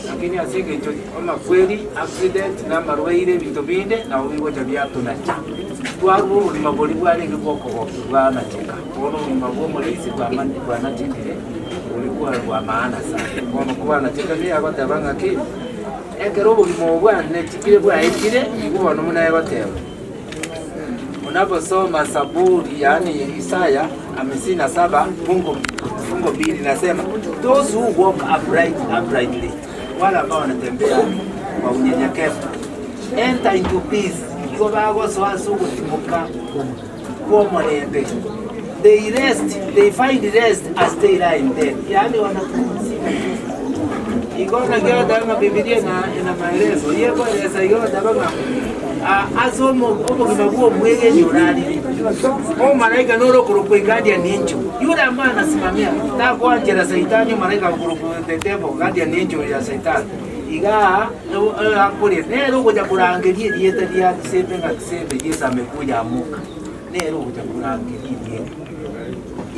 S10: lakini asige hicho kama kweli accident na marwaire vitu vinde na uingo tabia tunacha kwa ruhu ni maboli wale ngoko kwa na cheka ono ni mabo mulizi kwa amani kwa na chekile ulikuwa wa maana sana kwa kuwa na cheka ni abata banga ki ekero ulimo bwana chikile bwa ekile iko no muna yabatema. Unaposoma Zaburi yani Isaya 57 fungo 2 nasema those who walk uprightly, wala ambao wanatembea kwa unyenyekevu, enter into peace. Iko bago swasu kutimuka kwa mlembe, they find rest as they lie in bed, yani wanapumzika. Iko na gada na Biblia na maelezo yeko yesa yoda banga asomo obo kibaguo mwege nyurani o malaika noro kurupe guardian nincho yule ambaye anasimamia ta kwa njera saitani malaika kurupe tetebo guardian nincho ya saitani iga akuri nero kuja kurangiria dieta dia kisembe na kisembe Yesu amekuja amuka nero kuja kurangiria dieta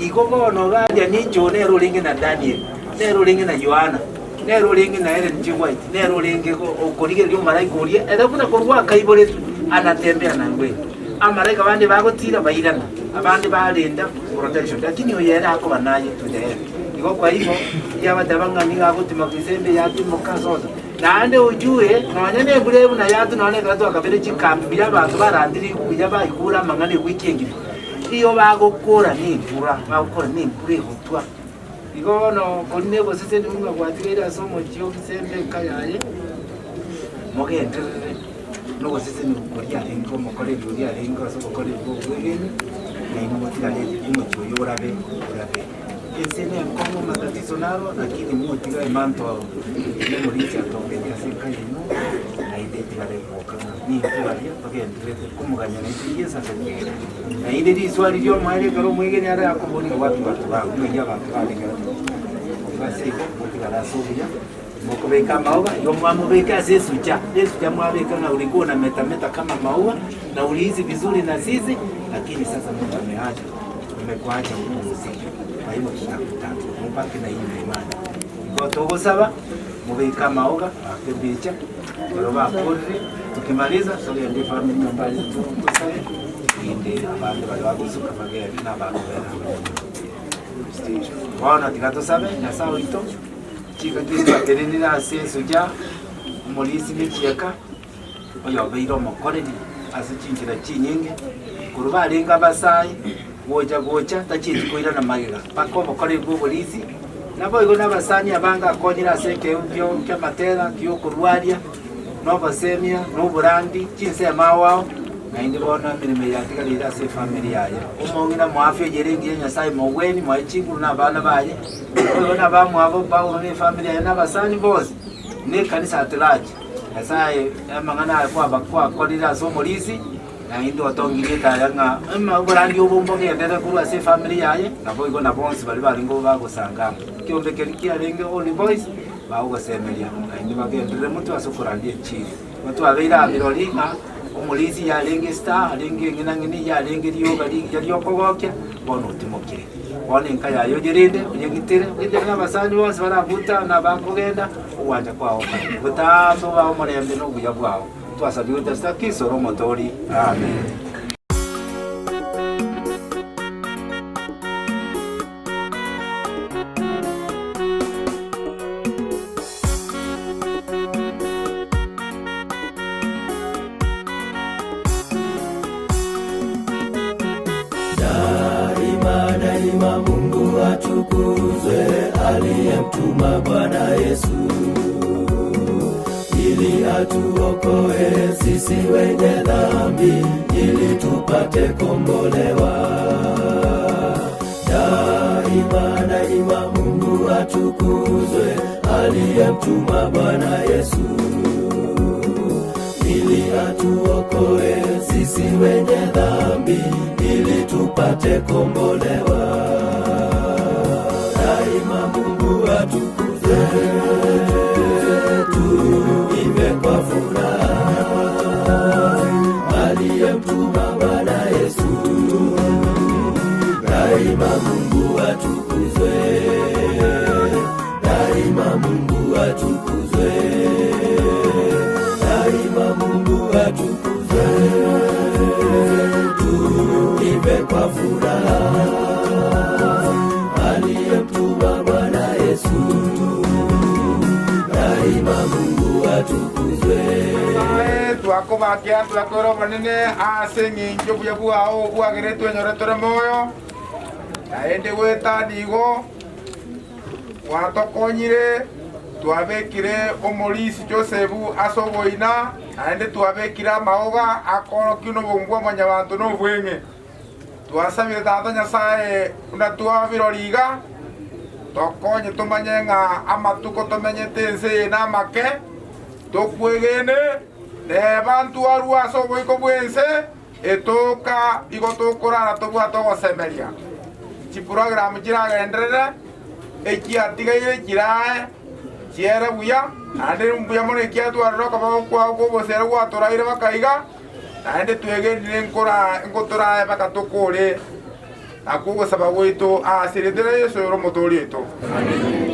S10: iko bono guardian nincho nero lingi na Daniel nero lingi na Yohana nero lingi na Ellen G. White nero lingi okorige lyo malaika urie edakuna kurwa kaibole anatembea na ngwe amalaika bandi bagotira bairana abandi balinda protection, lakini oyera ako banaye tudere iko. Kwa hivyo yaba tabanga ninga gutima kisembe yatu mukazoza nande ujue nonyane burebu na yatu none gato akabere chikambi y'abantu barandiri kujaba ikura mangane weekend iyo bagokora ni pura bagokora ni pure gutwa iko no konne bo sese ndumwa kwatirira somo cyo kisembe kayaye mogendere no sese ni kuria ingo mokore yuria ingo so mokore bogeni ni motira ni mucho yorabe esene como matatizo nalo lakini mmoja imanto ni mulisi atongea sika yino aidetira revoka ni kuria bagende kumuganya ni yesa sekere na ile di swali lyo mwele karo mwege ni ara akoboni watu bangu mwenye abantu bali basi motira la sobia mokobeka maua yo mwamobeka sesucha mwabeka na ulikuwa na meta kama maua na uliizi vizuri na sisi, lakini sasa Mungu ameacha umekuacha kupumzika. Kwa hiyo tunakutaka mpaka na hii imani kwa togo saba mubika maoga akebicha ndio bakorre tukimaliza sori ndi family nyumbani tu inde abantu bali bagusuka bagere n'abantu bera wana tikato sabe na sawa ito chika kitu atenenira aseso ja umulisi n'ikieka oyo beiro mokoreri asichinjira chinyinge kuruba arenga basai gocha tachiti koira na magega pako mokoreri bw'obulisi nabo igo n'abasani abanga akonyira aseke ubyo kyamatera kyo kurwaria no basemia no burandi chinse mawao na indi bona mirimo yatigarira se family yaye umongira mwafyo yerengiye nyasaye mugweni mwachinguru n'abana baye bona bamwabo bawo ne family yaye n'abasani bose ne kanisa atlaje nyasaye amangana kwa bakwa korira so mulisi na indi watongire tayanga burandi ubumbo ngendera kurwa se family yaye nabo igo na bonse bali ngo bagusanga kiombe kelikia renge Holy Boys bagusemeria na indi bagendere mutu asukurandie chiri mutu abeira abirolinga umulisi yarenge star arenge ngina yarenge ryoga ryokogokya bona utimokire bona inka yayo gerende unyegitire ngende n'abasani bose baravuta nabakugenda uwanja kwaho butambo bawo murembe no buya bwawo twasabiwe dasta kisoro motori amen.
S16: Daima Mungu atukuzwe, aliyemtuma Bwana Yesu ili atuokoe sisi wenye dhambi, ili tupate kombolewa. Daima Mungu atukuzwe, aliyemtuma Bwana Yesu ili atuokoe sisi wenye dhambi, ili tupate kombolewa. Daima Mungu atukuzwe, tuimbe kwa furaha, aliyemtuma Bwana Yesu. Daima Mungu atukuzwe, daima Mungu atukuzwe, daima Mungu atukuzwe, tuimbe kwa furaha, aliyemtuma Bwana Yesu. Daima Mungu atukuzwe.
S15: Twakobakia twakoro manene asengi njobuya bwao bwageretwe nyoretore moyo naende gweta nigo watokonyire twabekire omulisi Josefu asoboina naende twabekire amaoga akoro kino bombwa manyabantu no bwenge twasabire tata Nyasaye unatwabiroriga tokonye tumanye nga amatuko tumenyete ense n'amake tokwegene nebantu arua asoboiko bwense etoka igotokorara tobwa togosemeria chiprogramu chiragenderere ekiatigaire kirae chiere buya ande mbuya mone kiatwaroroka bagokwa gobosera gwatoraire bakaiga naende twegenire nkotora bakatokore akugosaba gwitu asiritire Yesu romotori eto. Amen.